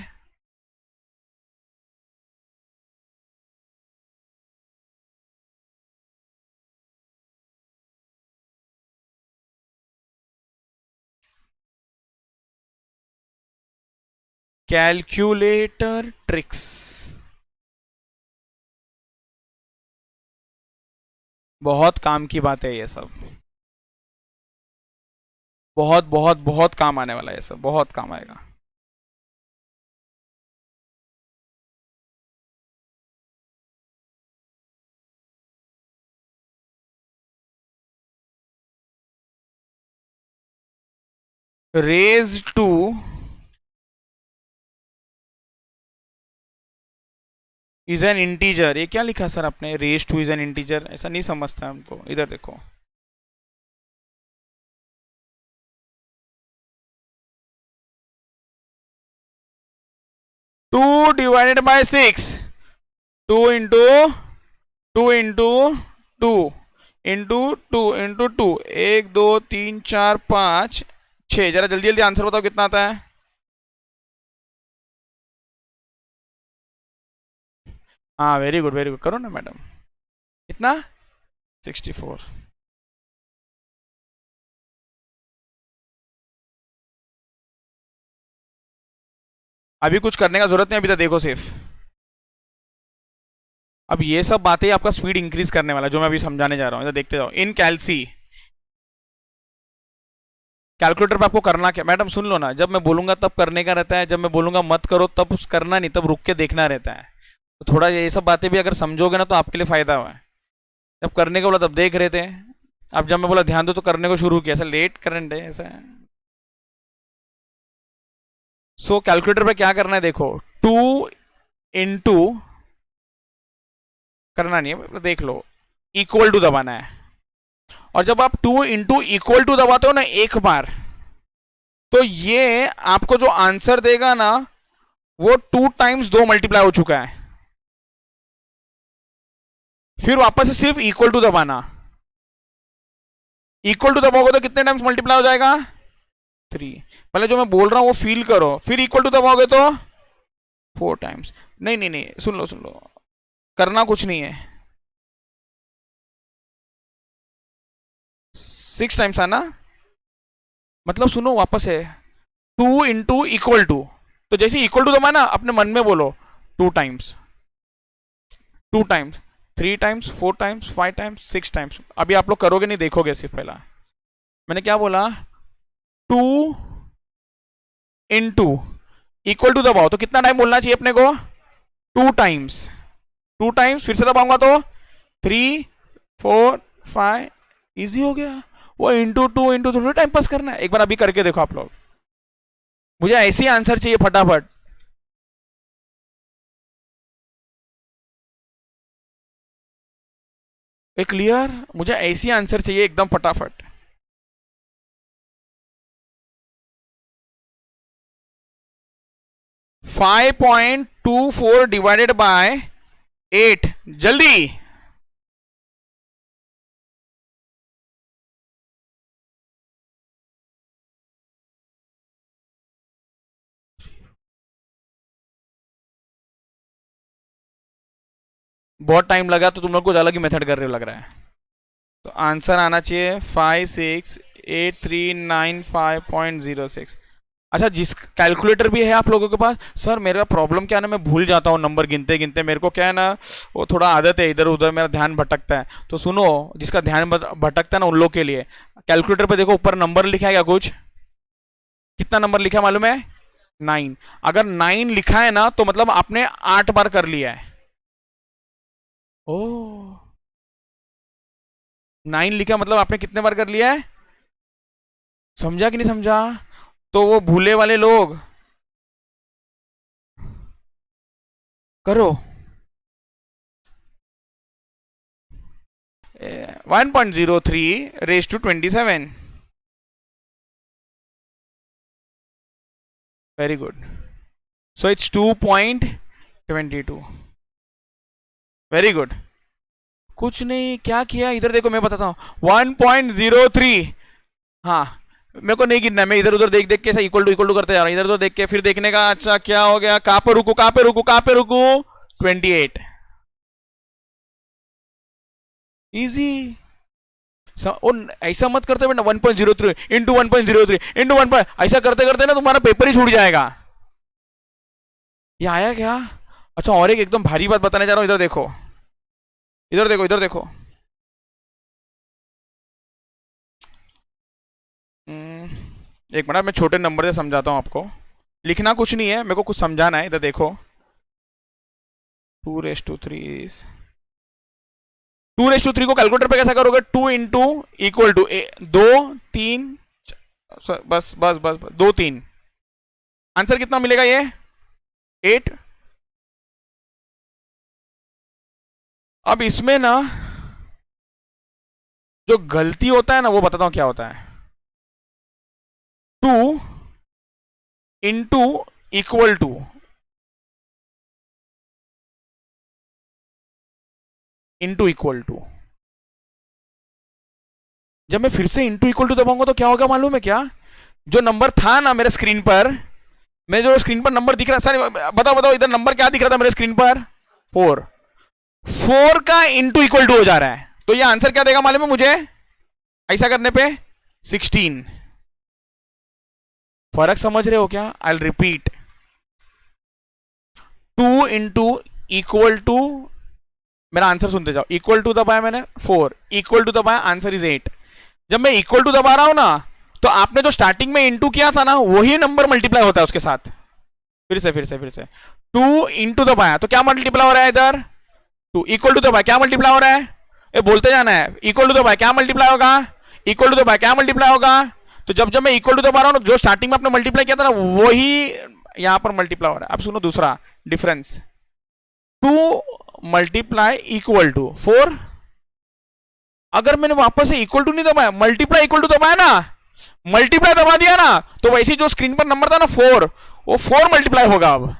S1: कैलकुलेटर ट्रिक्स बहुत काम की बात है ये सब, बहुत बहुत बहुत काम आने वाला है ये सब, बहुत काम आएगा। Raise to is an integer, ये क्या लिखा सर आपने, raise to is an integer, ऐसा नहीं समझता हमको, इधर देखो। Two divided by 6, 2 into 2 into 2 into 2, 1 2 3 4 5 6, जरा जल्दी जल्दी आंसर बताओ कितना आता है। हाँ वेरी गुड वेरी गुड, करो ना मैडम, कितना, 64। अभी कुछ करने का जरूरत नहीं, अभी तो देखो सिर्फ, अब ये सब बातें आपका स्पीड इंक्रीज करने वाला जो मैं अभी समझाने जा रहा हूँ, इधर देखते जाओ। इन कैल्सी कैलकुलेटर पे आपको करना क्या, मैडम सुन लो ना, जब मैं बोलूंगा तब करने का रहता है, जब मैं बोलूंगा मत करो तब करना नहीं, तब रुक के देखना रहता है। तो थोड़ा ये सब बातें भी अगर समझोगे ना तो आपके लिए फायदा हुआ है। जब करने को बोला तब देख रहे थे, अब जब मैं बोला ध्यान दो तो करने को शुरू किया, ऐसा लेट करंट है ऐसा है। सो कैलकुलेटर पे क्या करना है देखो, 2 इंटू, करना नहीं है देख लो, इक्वल टू दबाना है। और जब आप 2 इंटू इक्वल टू दबाते हो ना एक बार, तो ये आपको जो आंसर देगा ना वो 2 टाइम्स 2 मल्टीप्लाई हो चुका है। फिर वापस से सिर्फ इक्वल टू दबाना, इक्वल टू दबाओगे तो कितने टाइम्स मल्टीप्लाई हो जाएगा, 3। पहले जो मैं बोल रहा हूं वो फील करो, फिर इक्वल टू दबाओगे तो 4 टाइम्स। नहीं नहीं नहीं, सुन लो, करना कुछ नहीं है, 6 टाइम्स आना, मतलब सुनो वापस है, 2 इंटू इक्वल टू, तो जैसे इक्वल टू दबाना अपने मन में बोलो 2 times, 2 times, 3 times, 4 times, 5 times, 6 times. अभी आप लोग करोगे नहीं, देखोगे सिर्फ। पहला मैंने क्या बोला, 2 इंटू इक्वल टू दबाओ तो कितना टाइम बोलना चाहिए अपने को, 2 टाइम्स, 2 टाइम्स, फिर से दबाऊंगा तो 3, 4, 5, इजी हो गया। वो इंटू थोड़ा टाइम पास करना है, एक बार अभी करके देखो आप लोग, मुझे ऐसे ही आंसर चाहिए फटाफट। क्लियर, मुझे ऐसी आंसर चाहिए एकदम फटाफट। Five point two four divided by 8, जल्दी। बहुत टाइम लगा तो तुम लोग कुछ अलग ही मेथड कर रहे हो लग रहा है। तो आंसर आना चाहिए 568395.06। अच्छा, जिस कैलकुलेटर भी है आप लोगों के पास, सर मेरा प्रॉब्लम क्या है ना, मैं भूल जाता हूँ नंबर गिनते गिनते, मेरे को क्या है ना वो थोड़ा आदत है, इधर उधर मेरा ध्यान भटकता है। तो सुनो, जिसका ध्यान भटकता है ना उन लोग के लिए, कैलकुलेटर पे देखो ऊपर नंबर लिखा है क्या कुछ, कितना नंबर लिखा मालूम है, 9। अगर 9 लिखा है ना तो मतलब आपने 8 बार कर लिया है। ओ, 9 लिखा मतलब आपने कितने बार कर लिया है, समझा कि नहीं समझा। तो वो भूले वाले लोग करो, 1.03 raised to 27, very good, so it's 2.22, very good. कुछ नहीं, क्या किया इधर देखो, मैं बताता हूँ, 1.03। हाँ, मेरे को नहीं गिनना, मैं इधर उधर देख देख के ऐसा इक्वल टू करते जा रहा हूँ, इधर उधर देख के फिर देखने का, अच्छा क्या हो गया, कहां पर रुकू 28, इजी। ऐसा मत करते बेटा, 1.03 इंटू 1.03 इंटू 1, ऐसा करते करते ना तुम्हारा पेपर ही छूट जाएगा। ये आया क्या। अच्छा, और एक एकदम भारी बात बताने जा रहा हूं, इधर देखो, इधर देखो, इधर देखो। एक मिनट, मैं छोटे नंबर से समझाता हूं आपको, लिखना कुछ नहीं है, मेरे को कुछ समझाना है। इधर देखो, 2 रेस टू 3 2 रेस टू 3 को कैलकुलेटर पे कैसा करोगे, 2 इंटू इक्वल टू 2 3, बस बस बस, 2 3, आंसर कितना मिलेगा ये, 8। अब इसमें ना जो गलती होता है ना वो बताता हूं क्या होता है, 2 इंटू इक्वल टू, जब मैं फिर से इंटू इक्वल टू दबाऊंगा तो क्या होगा मालूम है क्या, जो नंबर था ना मेरे स्क्रीन पर, मैं जो स्क्रीन पर नंबर दिख रहा, सर बताओ बताओ इधर नंबर क्या दिख रहा था मेरे स्क्रीन पर, 4 का इंटू इक्वल टू हो जा रहा है, तो ये आंसर क्या देगा मालूम है मुझे, ऐसा करने पे 16। फर्क समझ रहे हो क्या, I will repeat, 2 into equal to, मेरा आंसर सुनते जाओ, इक्वल टू दबाया मैंने 4, इक्वल टू दबाया, आंसर इज 8। जब मैं इक्वल टू दबा रहा हूं ना तो आपने जो स्टार्टिंग में इंटू किया था ना वही नंबर मल्टीप्लाई होता है उसके साथ। फिर से 2 इंटू दबाया तो क्या मल्टीप्लाई हो रहा है इधर, 2 इक्वल टू दबाया क्या मल्टीप्लाई हो रहा है, ये बोलते जाना है, इक्वल टू दबाया क्या मल्टीप्लाई होगा, इक्वल टू दबाया क्या मल्टीप्लाई होगा। तो जब जब मैं इक्वल टू दबा रहा हूं जो स्टार्टिंग में आपने मल्टीप्लाई किया था ना वही यहां पर मल्टीप्लाई हो रहा है। अब सुनो दूसरा डिफरेंस, 2 मल्टीप्लाई इक्वल टू 4। अगर मैंने वापस से इक्वल टू नहीं दबाया, मल्टीप्लाई इक्वल टू दबाया ना, मल्टीप्लाई दबा दिया ना, तो वैसे जो स्क्रीन पर नंबर था ना 4, वो 4 मल्टीप्लाई होगा। अब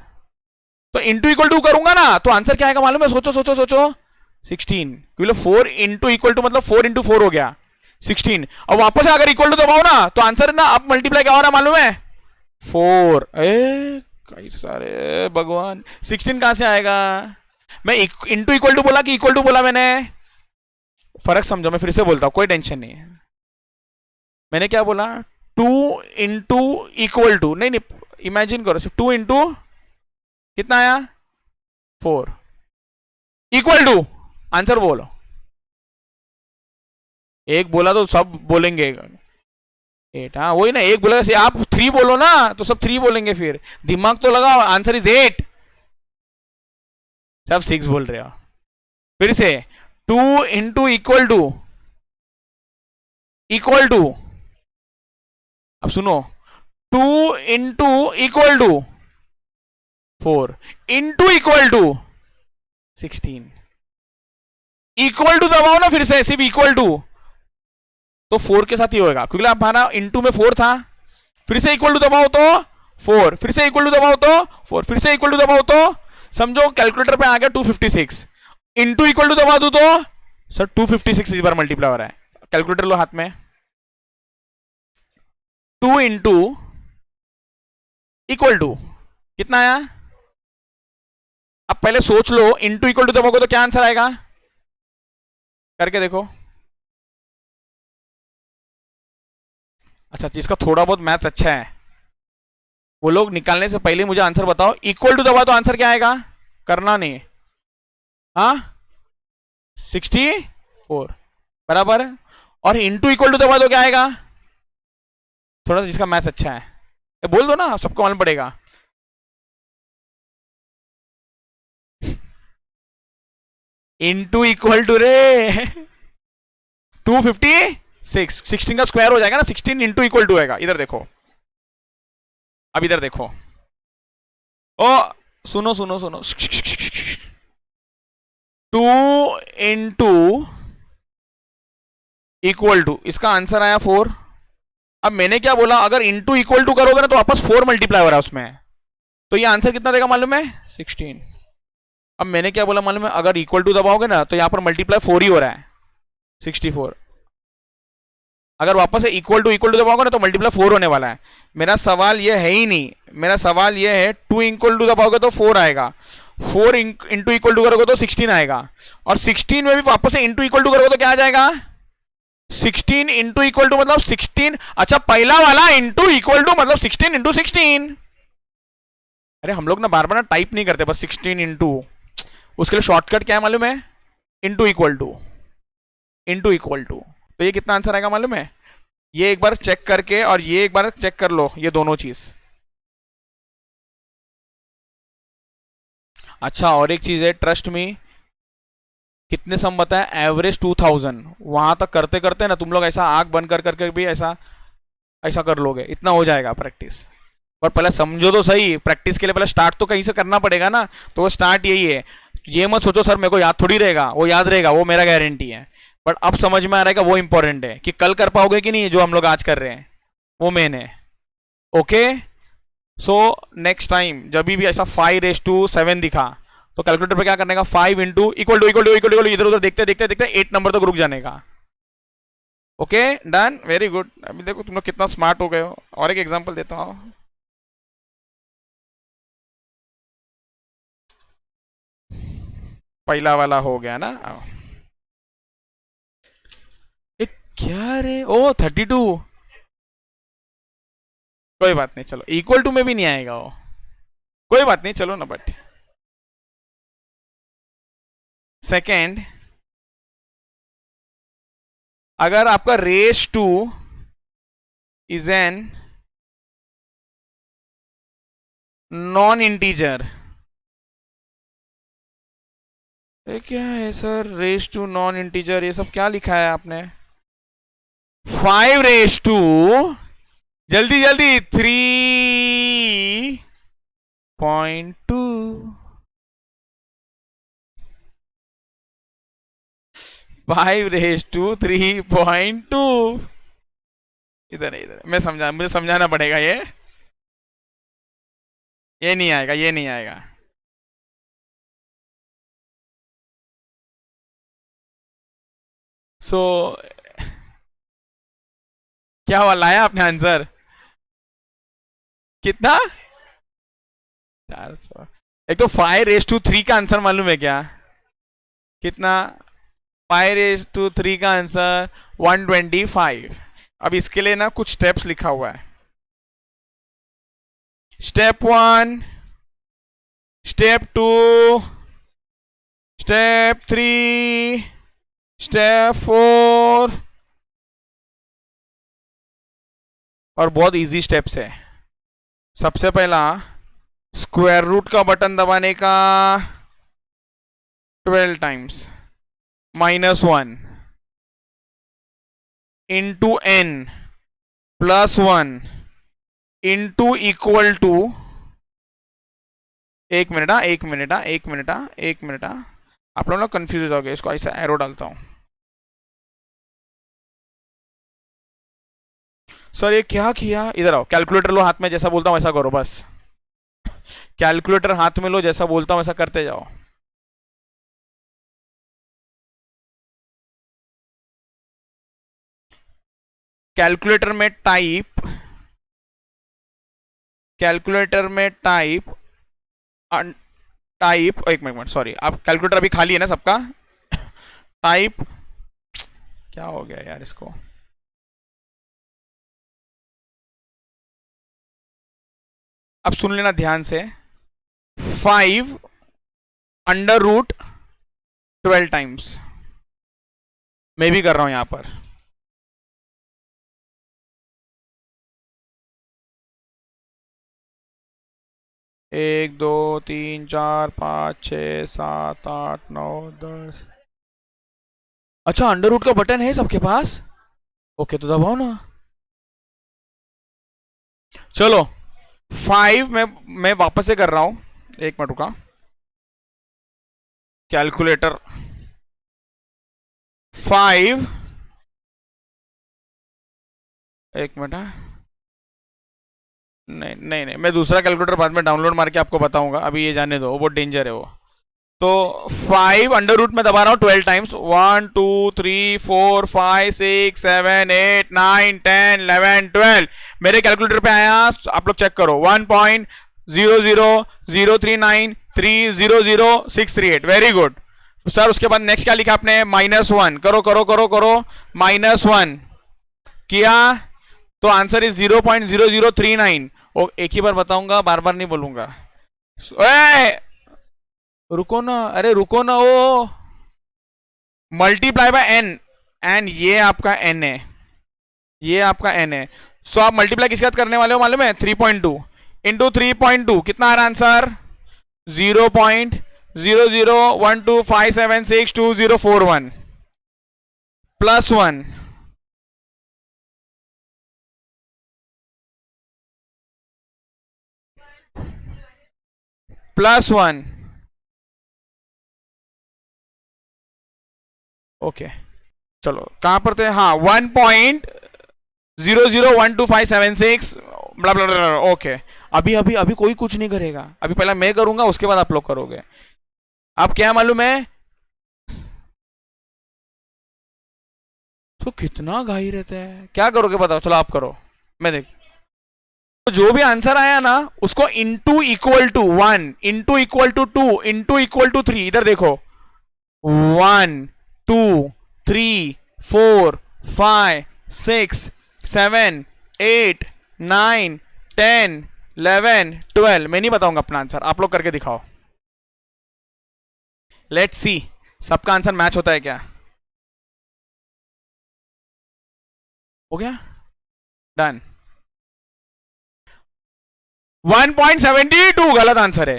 S1: तो इंटू इक्वल टू करूंगा ना तो आंसर क्या आएगा मालूम है, सोचो 16, क्योंकि 4 इंटू इक्वल टू मतलब 4 इंटू 4 हो गया 16। अब वापस अगर इक्वल टू दबाओ ना तो आंसर ना अब मल्टीप्लाई क्या हो रहा है मालूम है, 4। कई सारे भगवान 16 कहां से आएगा। मैं इंटू इक्वल टू बोला कि इक्वल टू बोला मैंने, फर्क समझो। मैं फिर से बोलता हूं, कोई टेंशन नहीं है। मैंने क्या बोला, 2 इंटू इक्वल टू, नहीं इमेजिन करो, 2 इंटू कितना आया 4 इक्वल टू, आंसर बोलो। एक बोला तो सब बोलेंगे 8, हाँ वही ना, एक बोला आप 3 बोलो ना तो सब 3 बोलेंगे, फिर दिमाग तो लगाओ, आंसर इज 8, सब 6 बोल रहे हो। फिर से 2 इंटू इक्वल टू, अब सुनो 2 into equal to 4 into equal to 16, equal to दबाओ ना फिर से, सिर्फ इक्वल टू तो 4 के साथ ही होगा, क्योंकि हमारा इंटू में 4 था। फिर से इक्वल टू दबाओ तो 4, फिर से इक्वल टू दबाओ तो 4, फिर से इक्वल टू दबाओ तो समझो कैलकुलेटर पे आ गया 256, इंटू इक्वल टू दबा दू तो सर 256 इस बार मल्टीप्लाई हो रहा है। कैलकुलेटर लो हाथ में, 2 इंटू इक्वल टू कितना आया, अब पहले सोच लो, इंटू इक्वल टू दबाओगे तो क्या आंसर आएगा, करके देखो। अच्छा, जिसका थोड़ा बहुत मैथ्स अच्छा है वो लोग निकालने से पहले मुझे आंसर बताओ, इक्वल टू दबा तो आंसर क्या आएगा, करना नहीं, हाँ 64 बराबर, और इंटू इक्वल टू दबा दो क्या आएगा, थोड़ा सा जिसका मैथ्स अच्छा है बोल दो ना, सबको मालूम पड़ेगा। इंटू इक्वल टू रे 256, 16 का स्क्वायर हो जाएगा ना, 16 इंटू इक्वल टू आएगा। इधर देखो, अब इधर देखो, ओ सुनो 2 इंटू इक्वल टू, इसका आंसर आया 4। अब मैंने क्या बोला, अगर इंटू इक्वल टू करोगे ना तो वापस 4 मल्टीप्लाई हो रहा है उसमें, तो ये आंसर कितना देगा मालूम है, 16। अब मैंने क्या बोला मालूम है, अगर इक्वल टू दबाओगे ना तो यहां पर मल्टीप्लाई 4 ही हो रहा है 64, अगर वापस से इक्वल टू दबाओगे ना तो मल्टीप्लाई 4 होने वाला है। मेरा सवाल ये है ही नहीं, मेरा सवाल ये है 2 इक्वल टू दबाओगे तो 4 आएगा, 4 इंटू इक्वल टू करोगे तो 16 आएगा, और 16 में भी वापस से इंटू इक्वल टू करोगे तो क्या आ जाएगा, 16 इंटू इक्वल टू मतलब 16। अच्छा, पहला वाला इंटू इक्वल टू मतलब 16 इंटू 16। अरे हम लोग ना बार बार ना टाइप नहीं करते, बस 16 इंटू, उसके लिए शॉर्टकट क्या है मालूम है, इंटू इक्वल टू। तो ये कितना आंसर आएगा मालूम है, ये एक बार चेक करके और ये एक बार चेक कर लो, ये दोनों चीज। अच्छा, और एक चीज है, ट्रस्ट मी, कितने सम बताए, एवरेज 2000, वहां तक करते करते ना तुम लोग ऐसा आंख बंद कर करके भी ऐसा ऐसा कर लोगे, इतना हो जाएगा प्रैक्टिस। पर पहले समझो तो सही, प्रैक्टिस के लिए पहले स्टार्ट तो कहीं से करना पड़ेगा ना, तो वो स्टार्ट यही है। ये मत सोचो सर मेरे को याद थोड़ी रहेगा, वो याद रहेगा, वो मेरा गारंटी है। बट अब समझ में आ रहा है कि वो इंपॉर्टेंट है, कि कल कर पाओगे कि नहीं जो हम लोग आज कर रहे हैं, वो मेन है। ओके, सो नेक्स्ट टाइम जब भी ऐसा 5:7 दिखा तो कैलकुलेटर पे क्या करने का, 5 इंटू इक्वल टू इधर उधर देखते देखते देखते 8 नंबर तक रुक जाने का। Okay done, very good. अभी देखो तुम लोग कितना स्मार्ट हो गए हो। और एक एग्जांपल देता हूँ, पहला वाला हो गया ना, क्या रे, ओ 32, कोई बात नहीं, चलो इक्वल टू में भी नहीं आएगा वो, कोई बात नहीं, चलो ना। बट सेकेंड, अगर आपका raise to is an non integer. ये क्या है sir, raise to non integer, ये सब क्या लिखा है आपने? 5 रेस टू, जल्दी जल्दी, 3.2, 5 रेस टू 3.2। इधर है, इधर मैं समझा, मुझे समझाना पड़ेगा ये नहीं आएगा, ये नहीं आएगा। सो क्या हुआ, लाया आपने आंसर? कितना? 400। एक तो 5 रेस टू 3 का आंसर मालूम है क्या? कितना? 5 रेस टू 3 का आंसर 125। अब इसके लिए ना कुछ स्टेप्स लिखा हुआ है। स्टेप 1, स्टेप 2, स्टेप 3, स्टेप 4, और बहुत इजी स्टेप्स है। सबसे पहला स्क्वायर रूट का बटन दबाने का 12 times, -1 into n +1 into equal to, एक मिनट, आप लोग ना कंफ्यूज हो जाओगे, इसको ऐसा एरो डालता हूं। सर ये क्या किया? इधर आओ, कैलकुलेटर लो हाथ में, जैसा बोलता हूं वैसा करो बस। कैलकुलेटर हाथ में लो, जैसा बोलता हूं वैसा करते जाओ। कैलकुलेटर में टाइप, एक मिनट सॉरी, आप कैलकुलेटर अभी खाली है ना सबका? टाइप, क्या हो गया यार इसको? अब सुन लेना ध्यान से। 5 √12 टाइम्स, मैं भी कर रहा हूं यहां पर। 1 2 3 4 5 6 7 8 9 10। अच्छा, अंडर रूट का बटन है सबके पास? ओके, तो दबाओ ना। चलो 5 मैं वापस से कर रहा हूं, एक मिनट रुका। कैलकुलेटर 5, एक मिनट है, नहीं नहीं नहीं, मैं दूसरा कैलकुलेटर बाद में डाउनलोड मार के आपको बताऊंगा, अभी ये जाने दो, वो बहुत डेंजर है वो। तो 5 अंडर रूट में दबा रहा हूं 12 टाइम्स, 1 2 3 4 5 6 7 8 9 10 11 12। मेरे कैलकुलेटर पे आया, आप लोग चेक करो, 1.00039300638। Very good sir. उसके बाद नेक्स्ट क्या लिखा आपने? -1, करो करो करो करो, -1 किया तो आंसर इज 0.0039। एक ही बार बताऊंगा, बार बार नहीं बोलूंगा। रुको ना, अरे रुको ना, वो मल्टीप्लाई बाय n, एंड ये आपका n है, ये आपका n है। सो आप मल्टीप्लाई किसके साथ करने वाले हो मालूम है? 3.2 इंटू 3.2, कितना आ रहा आंसर? 0.0012576241 +1 +1। ओके चलो, कहां पर थे? हाँ, 1.001257 ब्ला ब्ला ब्ला। ओके, अभी अभी अभी कोई कुछ नहीं करेगा, अभी पहला मैं करूंगा, उसके बाद आप लोग करोगे। आप क्या मालूम है तो कितना घाई रहता है, क्या करोगे बताओ? चलो आप करो, मैं देख। तो जो भी आंसर आया ना, उसको into equal to 1 into equal to 2 into equal to 3, इधर देखो, 1 2 3 4 5 6 7 8 9 10 11 12। मैं नहीं बताऊंगा अपना आंसर, आप लोग करके दिखाओ। लेट्स सी सबका आंसर मैच होता है क्या। हो गया, डन। 1.72 गलत आंसर है।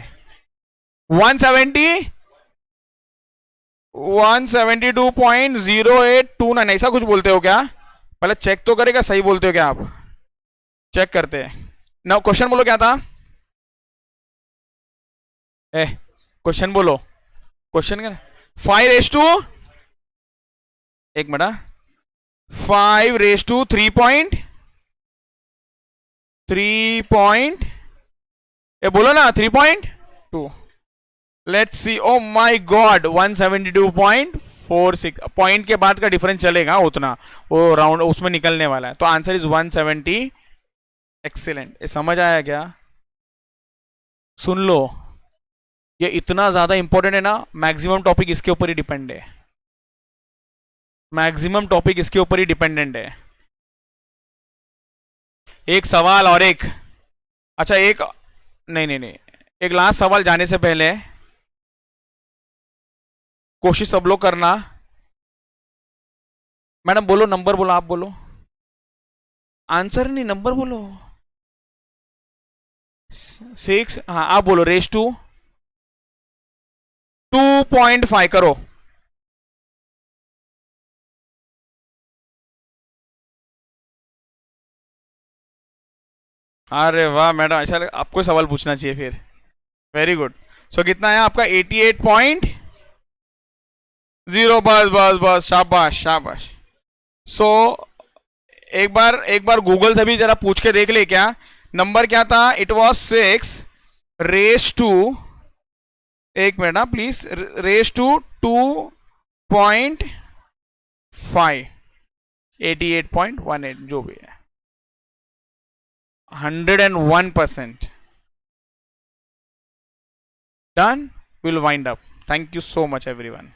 S1: 172.0829 ऐसा कुछ बोलते हो क्या? पहले चेक तो करेगा, सही बोलते हो क्या आप? चेक करते हैं ना। क्वेश्चन बोलो क्या था? क्वेश्चन बोलो, क्वेश्चन कर। 5 एक मिनट, 5 3 बोलो ना 3.2। Let's see. Oh my God, 172.46 point के बाद का डिफरेंस चलेगा उतना, वो राउंड उसमें निकलने वाला है। तो आंसर इज 170। एक्सीलेंट। ये समझ आया क्या? सुन लो, ये इतना ज्यादा इंपॉर्टेंट है ना, मैक्सिमम टॉपिक इसके ऊपर ही डिपेंड है। मैक्सिमम टॉपिक इसके ऊपर ही डिपेंडेंट है। एक सवाल और एक, अच्छा एक, नहीं नहीं नहीं, एक लास्ट सवाल जाने से पहले कोशिश सब लोग करना। मैडम बोलो, नंबर बोलो, आप बोलो। आंसर नहीं, नंबर बोलो। 6, हाँ आप बोलो। रेस टू 2.5 करो। अरे वाह मैडम, ऐसा आपको सवाल पूछना चाहिए फिर। Very good. सो कितना है आपका? 88.0। बस बस बस, शाबाश शाबाश। सो एक बार गूगल से भी जरा पूछ के देख ले क्या नंबर क्या था। इट वॉज 6 रेस टू, एक मिनट ना प्लीज, रेस टू 2.5, 88.18 जो भी है। 101%। Done. Will wind up. Thank you so much everyone.